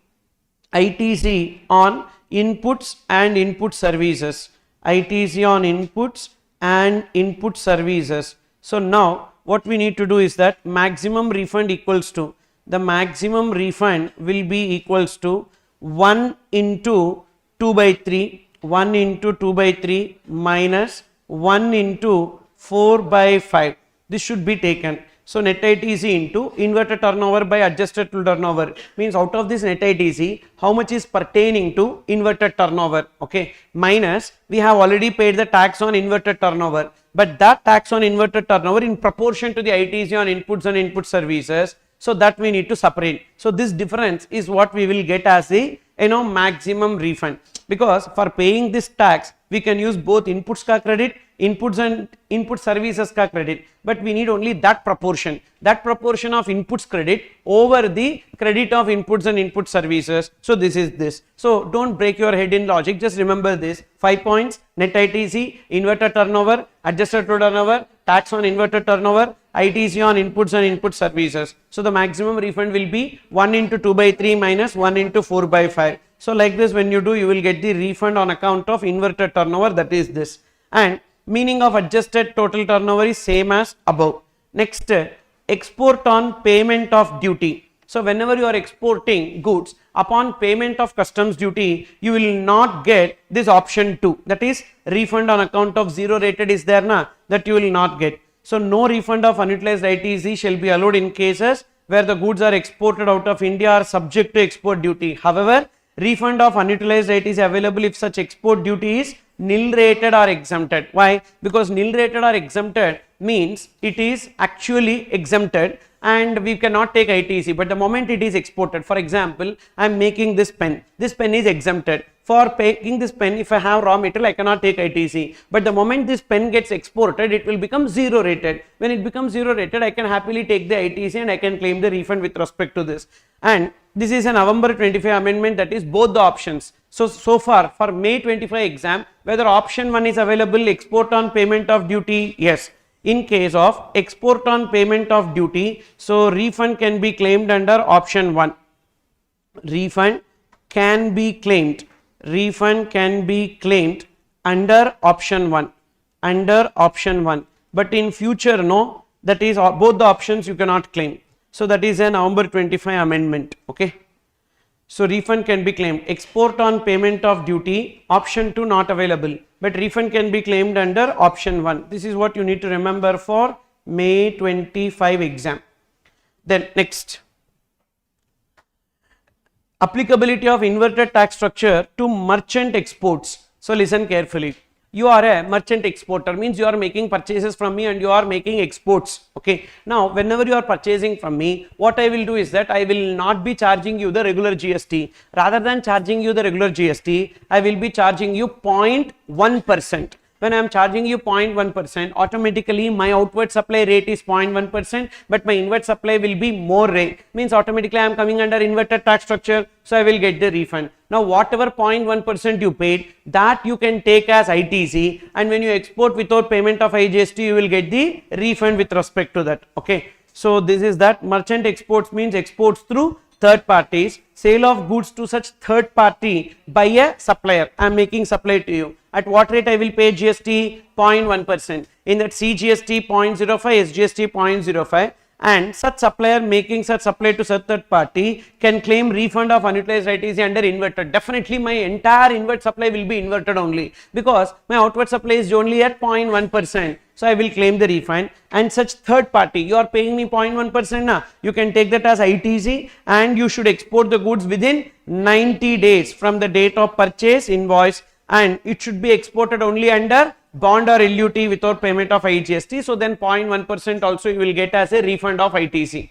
ITC on inputs and input services, ITC on inputs and input services. So now what we need to do is that maximum refund equals to, the maximum refund will be equals to 1 into 2 by 3, 1 into 2 by 3 minus 1 into 4 by 5. This should be taken. So net ITC into inverted turnover by adjusted to turnover means out of this net ITC, how much is pertaining to inverted turnover, okay, minus we have already paid the tax on inverted turnover, but that tax on inverted turnover in proportion to the ITC on inputs and input services, so that we need to separate. So this difference is what we will get as the maximum refund, because for paying this tax we can use both inputs ka credit, inputs and input services ka credit, but we need only that proportion of inputs credit over the credit of inputs and input services. So this is this. So don't break your head in logic, just remember this 5 points: net ITC, inverted turnover, adjusted to turnover, tax on inverted turnover, ITC on inputs and input services. So the maximum refund will be 1 into 2 by 3 minus 1 into 4 by 5. So like this, when you do, you will get the refund on account of inverted turnover, that is this. And meaning of adjusted total turnover is same as above. Next, export on payment of duty. So whenever you are exporting goods, upon payment of customs duty, you will not get this option 2, that is refund on account of zero rated is there na, that you will not get. So no refund of unutilized ITC shall be allowed in cases where the goods are exported out of India are subject to export duty. However, refund of unutilized ITC available if such export duty is nil rated or exempted. Why? Because nil rated or exempted means it is actually exempted and we cannot take ITC, but the moment it is exported, for example, I am making this pen is exempted. For making this pen, if I have raw material, I cannot take ITC, but the moment this pen gets exported, it will become zero rated. When it becomes zero rated, I can happily take the ITC and I can claim the refund with respect to this. And this is a November 25 amendment, that is both the options. So far for May 25 exam, whether option 1 is available, export on payment of duty, yes. In case of export on payment of duty, so refund can be claimed under option 1. Refund can be claimed under option 1, but in future no, that is both the options you cannot claim. So that is a November 25 amendment, okay. So refund can be claimed, export on payment of duty, option 2 not available, but refund can be claimed under option 1. This is what you need to remember for May 25 exam. Then next, applicability of inverted tax structure to merchant exports. So listen carefully. You are a merchant exporter, means you are making purchases from me and you are making exports, okay. Now whenever you are purchasing from me, what I will do is that I will not be charging you the regular GST. Rather than charging you the regular GST, I will be charging you 0.1%. When I am charging you 0.1%, automatically my outward supply rate is 0.1%, but my inward supply will be more rate, means automatically I am coming under inverted tax structure, so I will get the refund. Now whatever 0.1% you paid, that you can take as ITC, and when you export without payment of IGST, you will get the refund with respect to that, okay. So this is that. Merchant exports means exports through third parties, sale of goods to such third party by a supplier. I am making supply to you. At what rate I will pay GST? 0.1%. In that CGST 0.05, SGST 0.05, and such supplier making such supply to such third party can claim refund of unutilized ITC under inverted. Definitely my entire inward supply will be inverted only, because my outward supply is only at 0.1%. So I will claim the refund, and such third party, you are paying me 0.1% now, you can take that as ITC, and you should export the goods within 90 days from the date of purchase invoice, and it should be exported only under bond or LUT without payment of IGST. So then 0.1% also you will get as a refund of ITC.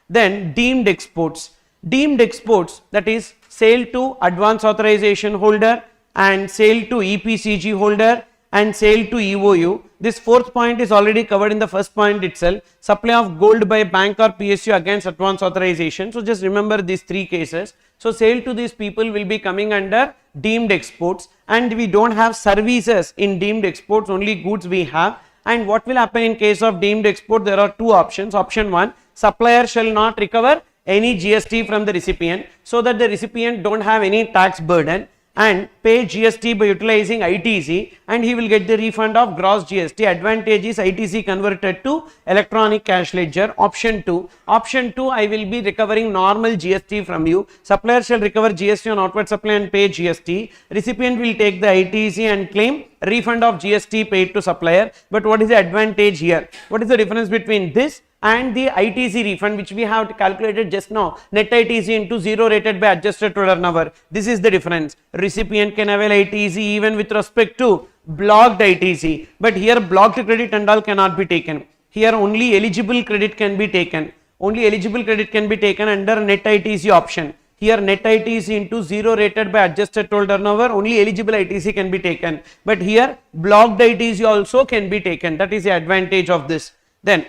Then deemed exports. Deemed exports, that is sale to advance authorization holder and sale to EPCG holder and sale to EOU. This fourth point is already covered in the first point itself. Supply of gold by bank or PSU against advance authorization. So just remember these three cases. So sale to these people will be coming under deemed exports, and we don't have services in deemed exports, only goods we have. And what will happen in case of deemed export? There are two options. Option 1, supplier shall not recover any GST from the recipient, so that the recipient don't have any tax burden, and pay GST by utilizing ITC, and he will get the refund of gross GST. Advantage is ITC converted to electronic cash ledger. Option 2, I will be recovering normal GST from you. Supplier shall recover GST on outward supply and pay GST. Recipient will take the ITC and claim refund of GST paid to supplier. But what is the advantage here? What is the difference between this and the ITC refund, which we have calculated just now? Net ITC into zero rated by adjusted to turnover. This is the difference. Recipient can avail ITC even with respect to blocked ITC, but here blocked credit and all cannot be taken. Here only eligible credit can be taken. Only eligible credit can be taken under net ITC option. Here net ITC into zero rated by adjusted total turnover, only eligible ITC can be taken, but here blocked ITC also can be taken. That is the advantage of this. Then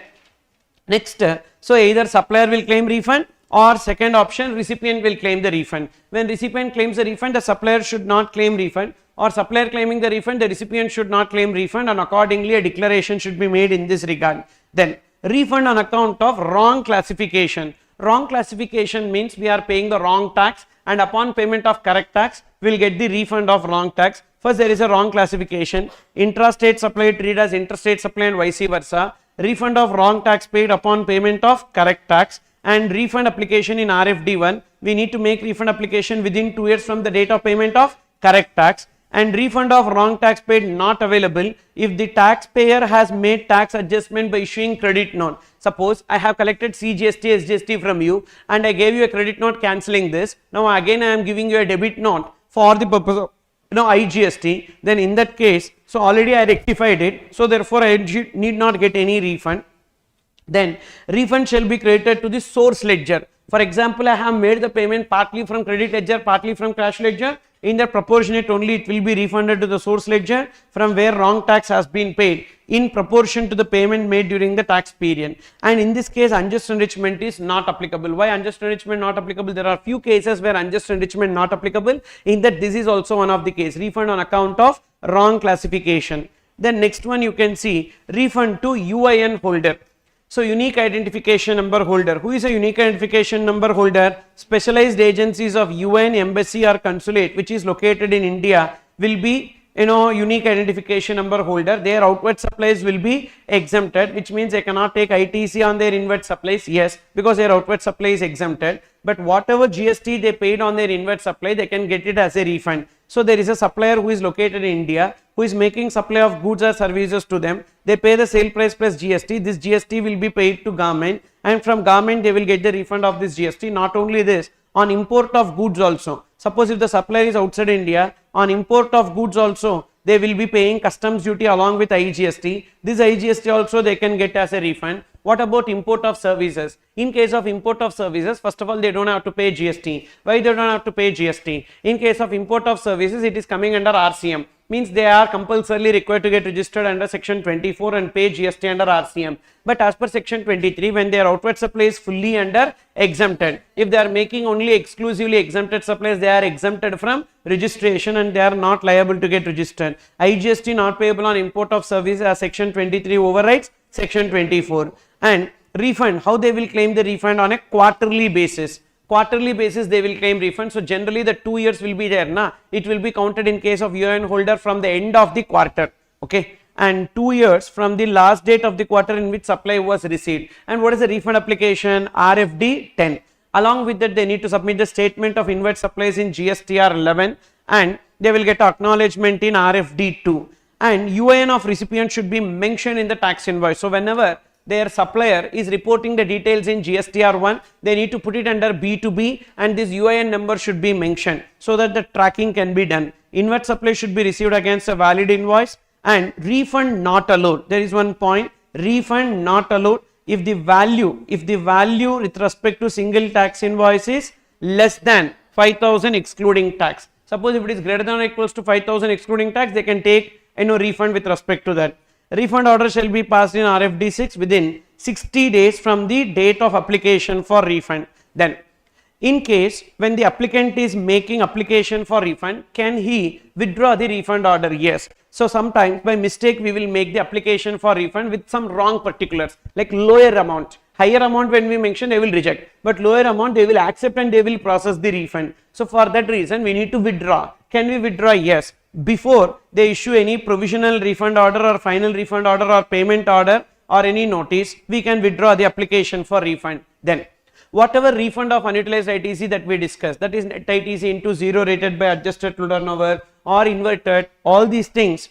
next, so either supplier will claim refund, or second option, recipient will claim the refund. When recipient claims the refund, the supplier should not claim refund, or supplier claiming the refund, the recipient should not claim refund, and accordingly a declaration should be made in this regard. Then refund on account of wrong classification. Wrong classification means we are paying the wrong tax, and upon payment of correct tax, we will get the refund of wrong tax. First, there is a wrong classification. Intrastate supply treated as interstate supply and vice versa. Refund of wrong tax paid upon payment of correct tax, and refund application in RFD1. We need to make refund application within 2 years from the date of payment of correct tax, and refund of wrong tax paid not available if the taxpayer has made tax adjustment by issuing credit note. Suppose I have collected CGST, SGST from you and I gave you a credit note cancelling this. Now again I am giving you a debit note for the purpose of IGST. Then in that case, so already I rectified it, so therefore I need not get any refund. Then refund shall be credited to the source ledger. For example, I have made the payment partly from credit ledger, partly from cash ledger. In that proportionate only it will be refunded to the source ledger from where wrong tax has been paid in proportion to the payment made during the tax period. And in this case, unjust enrichment is not applicable. Why unjust enrichment not applicable? There are few cases where unjust enrichment not applicable. In that, this is also one of the case. Refund on account of wrong classification. Then next one you can see refund to UIN holder. So unique identification number holder. Who is a unique identification number holder? Specialized agencies of UN, embassy or consulate which is located in India will be unique identification number holder. Their outward supplies will be exempted, which means they cannot take ITC on their inward supplies. Yes, because their outward supply is exempted, but whatever GST they paid on their inward supply, they can get it as a refund. So there is a supplier who is located in India who is making supply of goods or services to them. They pay the sale price plus GST. This GST will be paid to government, and from government they will get the refund of this GST. Not only this, on import of goods also. Suppose if the supplier is outside India, on import of goods also they will be paying customs duty along with IGST. This IGST also they can get as a refund. What about import of services? In case of import of services, first of all, they don't have to pay GST. Why they don't have to pay GST? In case of import of services, it is coming under RCM. Means they are compulsorily required to get registered under section 24 and pay GST under RCM. But as per section 23, when their outward supply is fully under exempted, if they are making only exclusively exempted supplies, they are exempted from registration and they are not liable to get registered. IGST not payable on import of services as section 23 overrides section 24. And refund, how they will claim the refund? On a quarterly basis. Quarterly basis they will claim refund. So generally the 2 years will be there, it will be counted in case of UN holder from the end of the quarter, okay, and 2 years from the last date of the quarter in which supply was received. And what is the refund application? RFD 10. Along with that, they need to submit the statement of inward supplies in GSTR 11, and they will get acknowledgement in RFD 2. And UIN of recipient should be mentioned in the tax invoice. So whenever their supplier is reporting the details in GSTR1, they need to put it under B2B, and this UIN number should be mentioned so that the tracking can be done. Inward supply should be received against a valid invoice, and refund not allowed. There is one point, refund not allowed if the value with respect to single tax invoice is less than 5,000 excluding tax. Suppose if it is greater than or equals to 5,000 excluding tax, they can take refund with respect to that. Refund order shall be passed in RFD 6 within 60 days from the date of application for refund. Then, in case when the applicant is making application for refund, can he withdraw the refund order? Yes. So sometimes by mistake we will make the application for refund with some wrong particulars, like lower amount. Higher amount when we mention they will reject, but lower amount they will accept and they will process the refund. So for that reason we need to withdraw. Can we withdraw? Yes. Before they issue any provisional refund order or final refund order or payment order or any notice, we can withdraw the application for refund. Then whatever refund of unutilized ITC that we discussed, that is net ITC into 0 rated by adjusted to turnover or inverted, all these things,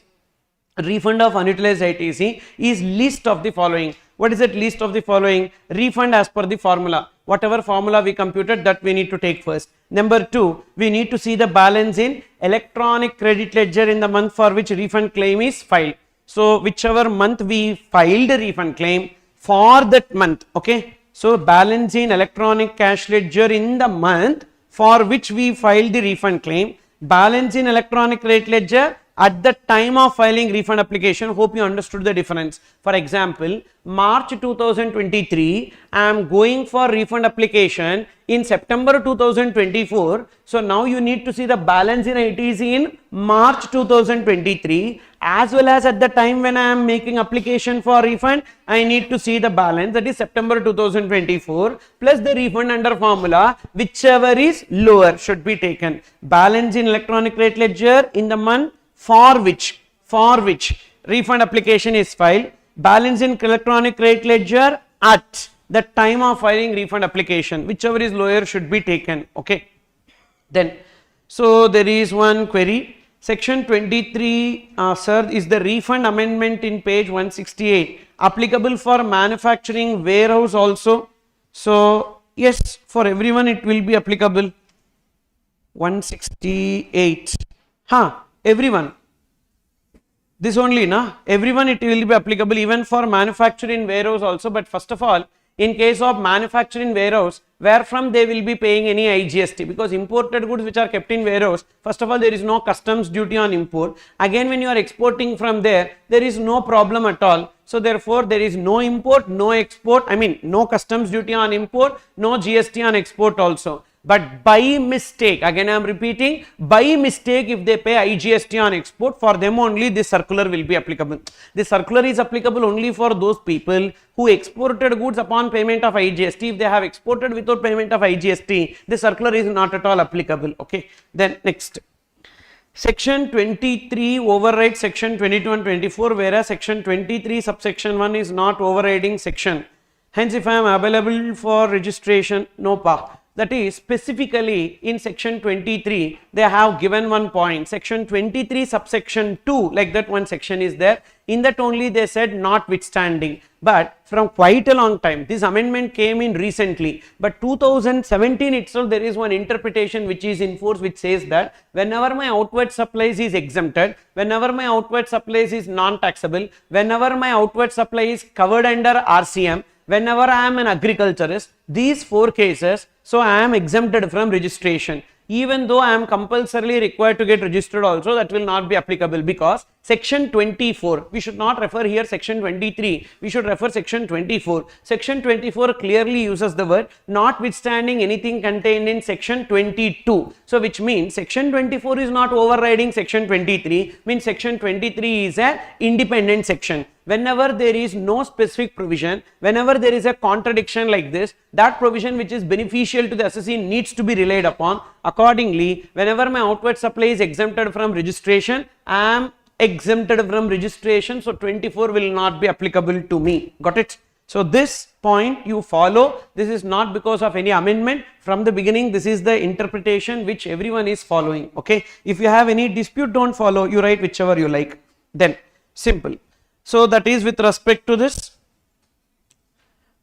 refund of unutilized ITC is list of the following. What is that list of the following? Refund as per the formula. Whatever formula we computed, that we need to take first. Number 2, we need to see the balance in electronic credit ledger in the month for which refund claim is filed. So whichever month we filed a refund claim, for that month, okay. So balance in electronic cash ledger in the month for which we filed the refund claim, balance in electronic credit ledger at the time of filing refund application. Hope you understood the difference. For example, March 2023, I am going for refund application in September 2024. So now you need to see the balance in ITC in March 2023 as well as at the time when I am making application for refund, I need to see the balance, that is September 2024 plus the refund under formula, whichever is lower should be taken. Balance in electronic rate ledger in the month for which refund application is filed, balance in electronic rate ledger at the time of filing refund application, whichever is lower should be taken. Okay. Then, so there is one query. Section 23, sir, is the refund amendment in page 168 applicable for manufacturing warehouse also? So, yes, for everyone it will be applicable. 168. Everyone. This only, na? Everyone it will be applicable, even for manufacturing warehouse also. But first of all, in case of manufacturing warehouse, where from they will be paying any IGST, because imported goods which are kept in warehouse, first of all there is no customs duty on import. Again, when you are exporting from there, there is no problem at all. So therefore there is no import, no export, I mean no customs duty on import, no GST on export also. But by mistake, again I am repeating, by mistake if they pay IGST on export, for them only this circular will be applicable. This circular is applicable only for those people who exported goods upon payment of IGST. If they have exported without payment of IGST, this circular is not at all applicable. Okay. Then next. Section 23 overrides section 22 and 24, whereas section 23 subsection 1 is not overriding section. Hence, if I am available for registration, no pa. That is, specifically in section 23, they have given one point. Section 23 subsection 2, like that one section is there. In that only they said notwithstanding. But from quite a long time, this amendment came in recently. But 2017 itself, there is one interpretation which is in force, which says that whenever my outward supplies is exempted, whenever my outward supplies is non-taxable, whenever my outward supply is covered under RCM, whenever I am an agriculturist, these 4 cases, so I am exempted from registration. Even though I am compulsorily required to get registered also, that will not be applicable, because section 24, we should not refer here section 23, we should refer section 24. Section 24 clearly uses the word notwithstanding anything contained in section 22. So which means section 24 is not overriding section 23, means section 23 is an independent section. Whenever there is no specific provision, whenever there is a contradiction like this, that provision which is beneficial to the assessee needs to be relied upon. Accordingly, whenever my outward supply is exempted from registration, I am exempted from registration, so 24 will not be applicable to me. Got it? So this point you follow. This is not because of any amendment. From the beginning, this is the interpretation which everyone is following. Okay. If you have any dispute, don't follow. You write whichever you like. Then simple. So that is with respect to this.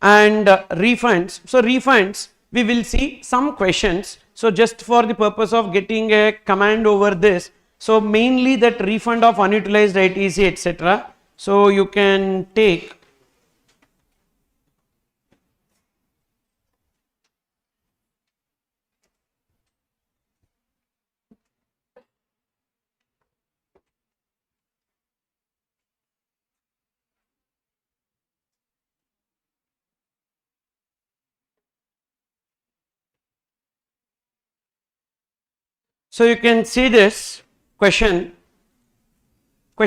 And refunds. So refunds, we will see some questions. So just for the purpose of getting a command over this. So mainly that refund of unutilized ITC, etc. So you can take so you can see this question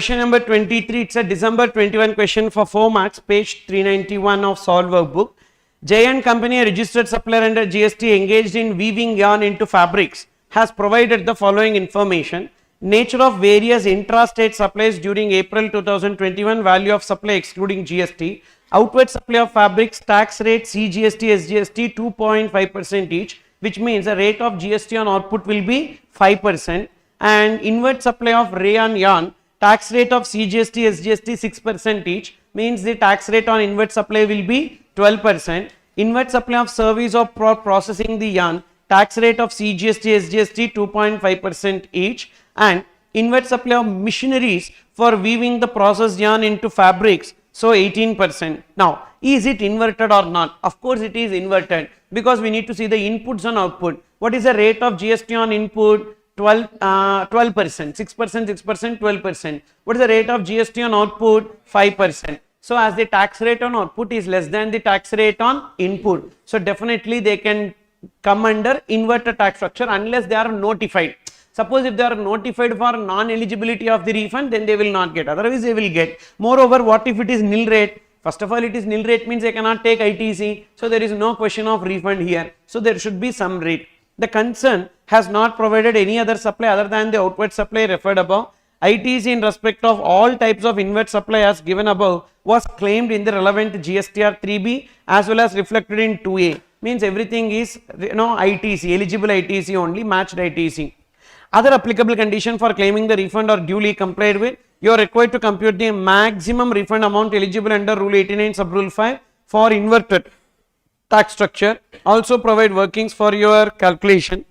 number 23, it's a December 21 question for 4 marks, page 391 of solved workbook. J & Company, a registered supplier under GST engaged in weaving yarn into fabrics, has provided the following information. Nature of various intra-state supplies during April 2021, value of supply excluding GST, outward supply of fabrics, tax rate, CGST, SGST 2.5% each, which means the rate of GST on output will be 5%, and inward supply of rayon yarn, tax rate of CGST, SGST 6% each, means the tax rate on inward supply will be 12%. Inward supply of service of processing the yarn, tax rate of CGST, SGST 2.5% each, and inward supply of machineries for weaving the processed yarn into fabrics, so 18%. Now, is it inverted or not? Of course it is inverted, because we need to see the inputs and output. What is the rate of GST on input? 12%, 6%, 12%. What is the rate of GST on output? 5%. So as the tax rate on output is less than the tax rate on input, so definitely they can come under inverted tax structure unless they are notified. Suppose if they are notified for non-eligibility of the refund, then they will not get, otherwise they will get. Moreover, what if it is nil rate? First of all, it is nil rate means they cannot take ITC, so there is no question of refund here. So there should be some rate. The concern has not provided any other supply other than the outward supply referred above. ITC in respect of all types of inward supply as given above was claimed in the relevant GSTR 3B as well as reflected in 2A. Means everything is ITC, eligible ITC only, matched ITC. Other applicable condition for claiming the refund are duly complied with. You are required to compute the maximum refund amount eligible under Rule 89 Sub Rule 5 for inverted tax structure. Also provide workings for your calculation.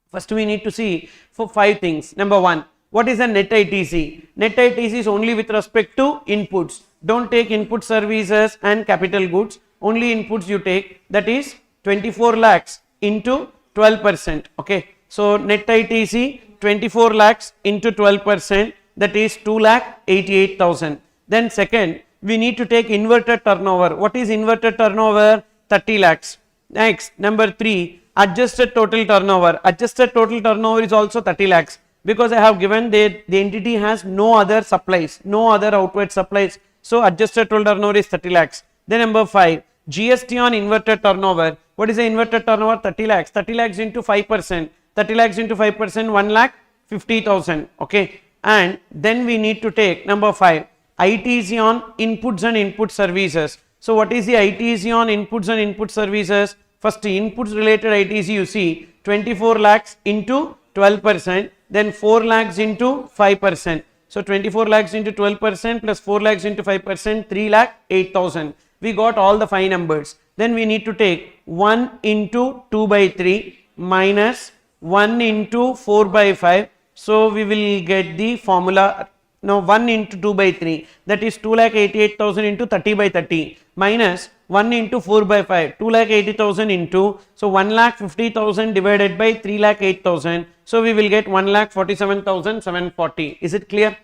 First we need to see for 5 things. Number 1, what is a net ITC? Net ITC is only with respect to inputs. Don't take input services and capital goods. Only inputs you take, that is 24 lakhs into 12%. Okay. So net ITC 24 lakhs into 12%, that is 2,88,000. Then second, we need to take inverted turnover. What is inverted turnover? 30 lakhs. Next, number 3, adjusted total turnover. Adjusted total turnover is also 30 lakhs because I have given the entity has no other supplies, no other outward supplies. So adjusted total turnover is 30 lakhs. Then number 5, GST on inverted turnover. What is the inverted turnover? 30 lakhs. 30 lakhs into 5%. 30 lakhs into 5%, 1,50,000. Okay. And then we need to take number 5, ITC on inputs and input services. So what is the ITC on inputs and input services? First, inputs related ITC you see 24 lakhs into 12%, then 4 lakhs into 5%. So 24 lakhs into 12% plus 4 lakhs into 5%, 3,08,000. We got all the 5 numbers. Then we need to take 1 into 2 by 3 minus 1 into 4 by 5. So we will get the formula. Now 1 into 2 by 3, that is 2,88,000 into 30 by 30 minus 1 into 4 by 5, 2,80,000 into, so 1,50,000 divided by 3,08,000. So we will get 1,47,740. Is it clear?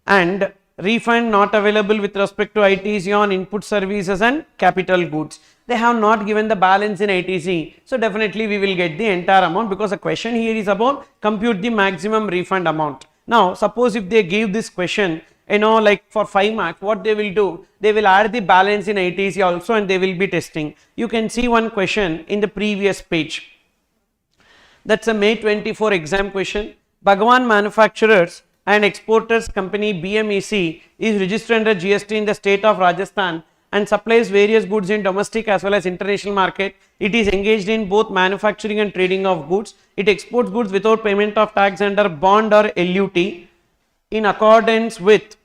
And refund not available with respect to ITC on input services and capital goods. They have not given the balance in ITC. So definitely we will get the entire amount because the question here is about compute the maximum refund amount. Now suppose if they give this question, like for 5 marks, what they will do? They will add the balance in ITC also and they will be testing. You can see one question in the previous page. That's a May 24 exam question. Bhagwan Manufacturers and Exporters Company BMEC is registered under GST in the state of Rajasthan and supplies various goods in domestic as well as international market. It is engaged in both manufacturing and trading of goods. It exports goods without payment of tax under bond or LUT in accordance with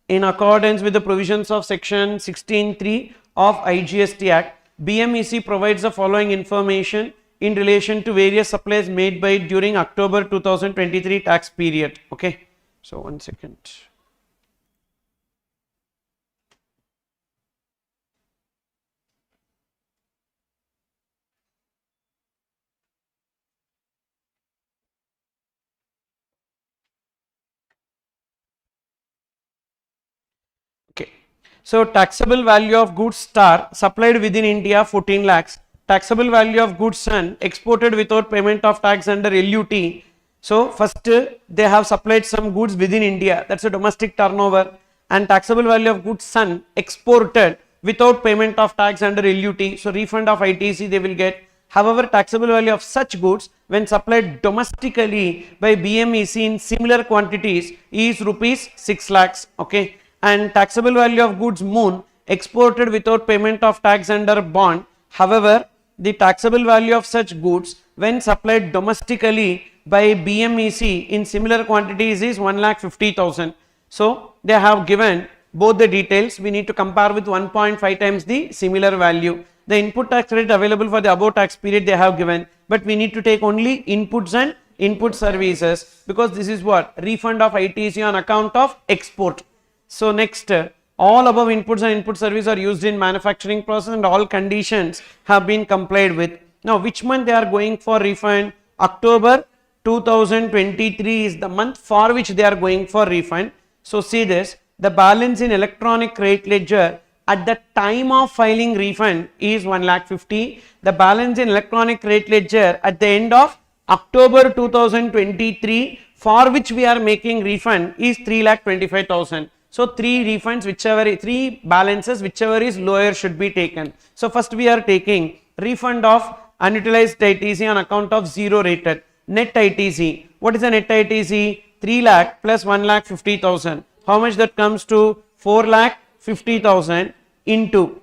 the provisions of section 16(3) of IGST Act. BMEC provides the following information in relation to various supplies made by it during October 2023 tax period. Okay, so 1 second. Okay, so taxable value of goods star supplied within India 14 lakhs. Taxable value of goods son exported without payment of tax under LUT. So first they have supplied some goods within India, that's a domestic turnover, and taxable value of goods son exported without payment of tax under LUT. So refund of ITC they will get. However, taxable value of such goods when supplied domestically by BMEC in similar quantities is rupees 6 lakhs. Okay, and taxable value of goods moon exported without payment of tax under bond. However, the taxable value of such goods when supplied domestically by BMEC in similar quantities is 1,50,000. So they have given both the details. We need to compare with 1.5 times the similar value. The input tax rate available for the above tax period they have given, but we need to take only inputs and input services because this is what refund of ITC on account of export. So next, all above inputs and input service are used in manufacturing process and all conditions have been complied with. Now which month they are going for refund? October 2023 is the month for which they are going for refund. So see this, the balance in electronic credit ledger at the time of filing refund is 1,50,000. The balance in electronic credit ledger at the end of October 2023 for which we are making refund is 3,25,000. So 3 refunds, whichever 3 balances, whichever is lower should be taken. So first we are taking refund of unutilized ITC on account of 0 rated. Net ITC. What is the net ITC? 3 lakh plus 1,50,000. How much that comes to? 4,50,000 into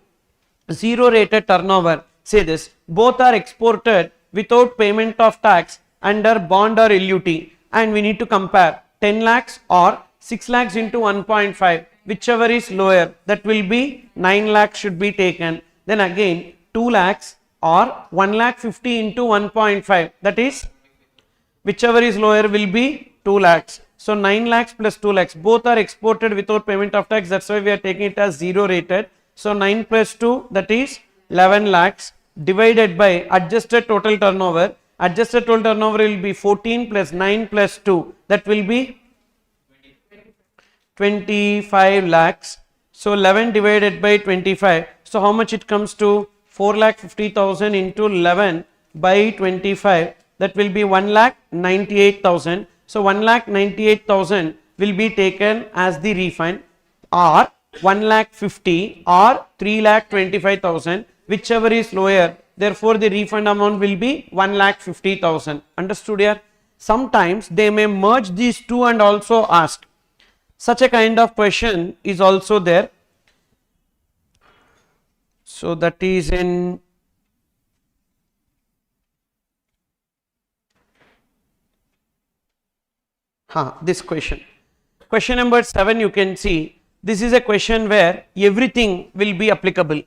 0 rated turnover. Say this, both are exported without payment of tax under bond or LUT, and we need to compare 10 lakhs or 6 lakhs into 1.5, whichever is lower, that will be 9 lakhs should be taken. Then again 2 lakhs or 1,50,000 into 1.5, that is whichever is lower will be 2 lakhs. So 9 lakhs plus 2 lakhs, both are exported without payment of tax, that's why we are taking it as 0 rated. So 9 plus 2, that is 11 lakhs divided by adjusted total turnover. Adjusted total turnover will be 14 plus 9 plus 2, that will be 25 lakhs. So 11 divided by 25. So how much it comes to? 4,50,000 into 11 by 25, that will be 1,98,000. So 1,98,000 will be taken as the refund, or 1,50,000 or 3,25,000, whichever is lower. Therefore the refund amount will be 1,50,000. Understood here? Sometimes they may merge these two and also ask. Such a kind of question is also there. So that is in this question. Question number 7, you can see this is a question where everything will be applicable.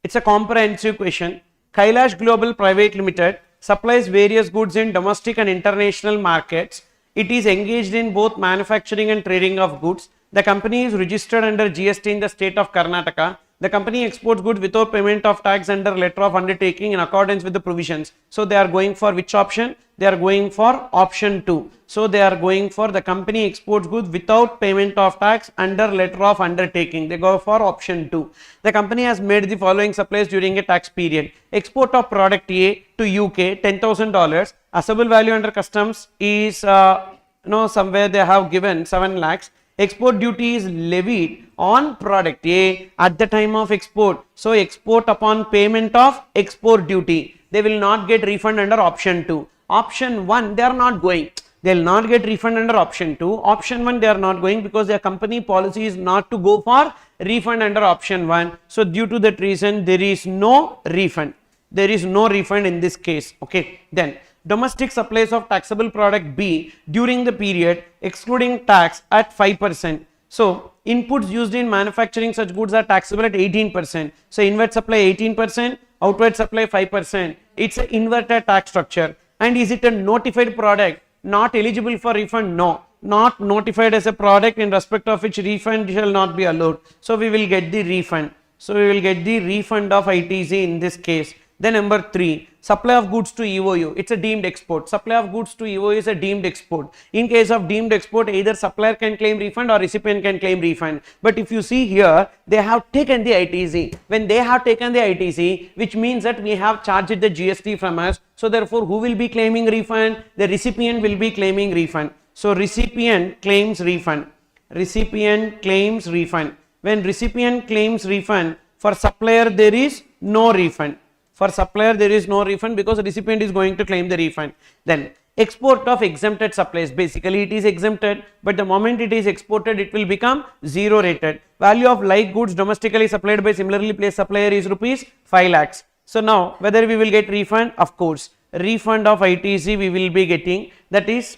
It's a comprehensive question. Kailash Global Private Limited supplies various goods in domestic and international markets. It is engaged in both manufacturing and trading of goods. The company is registered under GST in the state of Karnataka. The company exports goods without payment of tax under letter of undertaking in accordance with the provisions. So they are going for which option? They are going for option 2. So they are going for the company exports goods without payment of tax under letter of undertaking. They go for option 2. The company has made the following supplies during a tax period. Export of product A to UK $10,000. Assessable value under customs is somewhere they have given 7 lakhs. Export duty is levied on product A at the time of export. So export upon payment of export duty, they will not get refund under option 2. Option 1 they are not going. They will not get refund under option 2. Option 1 they are not going because their company policy is not to go for refund under option 1. So due to that reason there is no refund. There is no refund in this case. Okay. Then domestic supplies of taxable product B during the period excluding tax at 5%. So inputs used in manufacturing such goods are taxable at 18%. So inward supply 18%, outward supply 5%. It's an inverted tax structure. And is it a notified product? Not eligible for refund? No. Not notified as a product in respect of which refund shall not be allowed. So we will get the refund. So we will get the refund of ITC in this case. Then number 3, supply of goods to EOU. It's a deemed export. Supply of goods to EOU is a deemed export. In case of deemed export, either supplier can claim refund or recipient can claim refund. But if you see here, they have taken the ITC. When they have taken the ITC, which means that we have charged the GST from us. So therefore, who will be claiming refund? The recipient will be claiming refund. So recipient claims refund. Recipient claims refund. When recipient claims refund, for supplier there is no refund. For supplier there is no refund because the recipient is going to claim the refund. Then export of exempted supplies, basically it is exempted, but the moment it is exported it will become 0 rated. Value of like goods domestically supplied by similarly placed supplier is rupees 5 lakhs. So now whether we will get refund? Of course, refund of ITC we will be getting, that is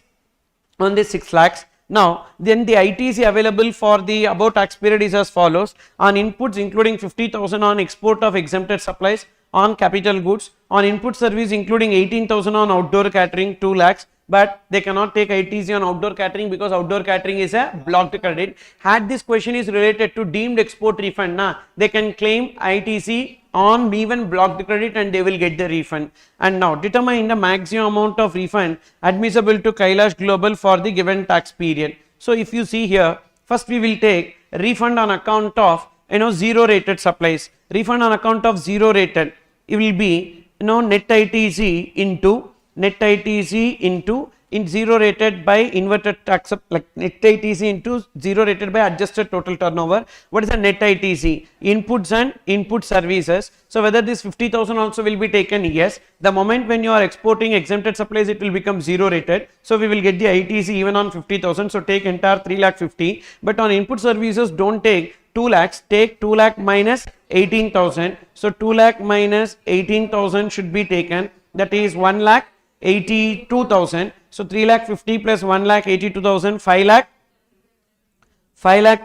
on the 6 lakhs. Now then the ITC available for the above tax period is as follows. On inputs including 50,000 on export of exempted supplies, on capital goods, on input service including 18,000 on outdoor catering 2 lakhs, but they cannot take ITC on outdoor catering because outdoor catering is a blocked credit. Had this question is related to deemed export refund, they can claim ITC on even blocked credit and they will get the refund. And now determine the maximum amount of refund admissible to Kailash Global for the given tax period. So if you see here, first we will take refund on account of 0 rated supplies. Refund on account of 0 rated, it will be net ITC into net ITC into in 0 rated by inverted tax like net ITC into 0 rated by adjusted total turnover. What is the net ITC? Inputs and input services. So whether this 50,000 also will be taken? Yes. The moment when you are exporting exempted supplies, it will become 0 rated. So we will get the ITC even on 50,000. So take entire 3,50,000. But on input services, don't take 2 lakhs, take 2 lakh minus 18,000. So 2 lakh minus 18,000 should be taken. That is 1 lakh 82,000. So 3 lakh 50 plus 1 lakh 82,000, 5 lakh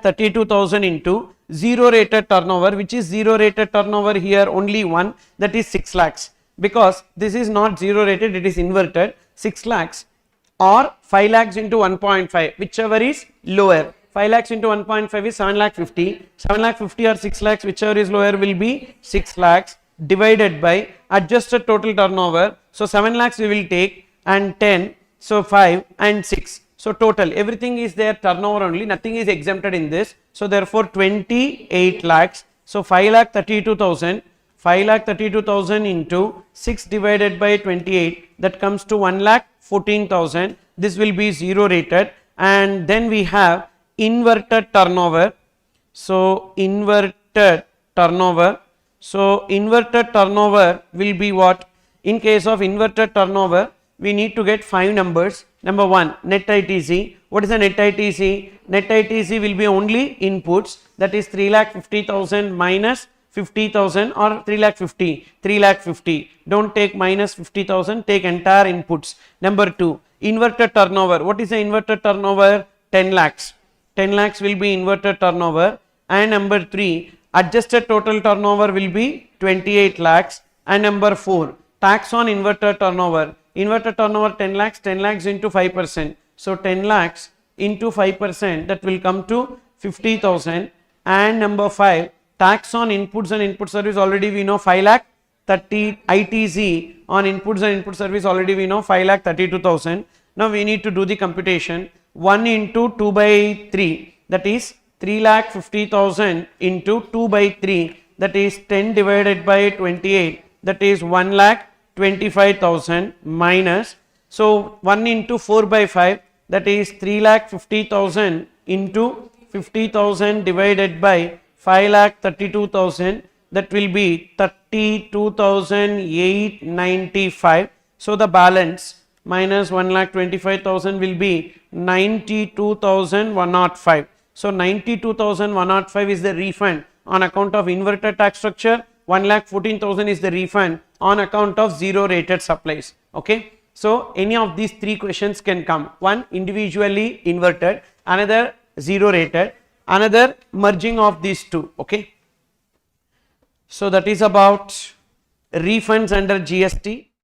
32,000 into 0 rated turnover, which is 0 rated turnover here only one, that is 6 lakhs. Because this is not 0 rated, it is inverted. 6 lakhs or 5 lakhs into 1.5, whichever is lower. 5 lakhs into 1.5 is 7 lakh 50. 7 lakh 50 or 6 lakhs, whichever is lower will be 6 lakhs divided by adjusted total turnover. So 7 lakhs we will take and 10, so 5 and 6. So total everything is there turnover only, nothing is exempted in this. So therefore 28 lakhs. So 5 lakh 32,000. 5 lakh 32,000 into 6 divided by 28, that comes to 1 lakh 14,000. This will be 0 rated. And then we have inverted turnover. So inverted turnover. So inverted turnover will be what? In case of inverted turnover, we need to get 5 numbers. Number 1, net ITC. What is the net ITC? Net ITC will be only inputs, that is 3,50,000 minus 50,000 or 3,50,000. 3,50,000. Don't take minus 50,000, take entire inputs. Number 2, inverted turnover. What is the inverted turnover? 10 lakhs. 10 lakhs will be inverted turnover. And number 3, adjusted total turnover will be 28 lakhs. And number 4, tax on inverted turnover. Inverted turnover 10 lakhs, 10 lakhs into 5%. So 10 lakhs into 5%, that will come to 50,000. And number 5, tax on inputs and input service, already we know 5 lakh 30 ITC on inputs and input service, already we know 5 lakh 32,000. Now we need to do the computation. 1 into 2 by 3, that is 3 lakh 50,000 into 2 by 3, that is 10 divided by 28, that is 1 lakh 25,000 minus, so 1 into 4 by 5, that is 3 lakh 50,000 into 50,000 divided by 5 lakh 32,000, that will be 32,895. So the balance minus 1 lakh 25,000 will be 92,105. So 92,105 is the refund on account of inverted tax structure. 1,14,000 is the refund on account of 0 rated supplies. Okay. So any of these 3 questions can come. One individually inverted, another 0 rated, another merging of these 2. Okay. So that is about refunds under GST.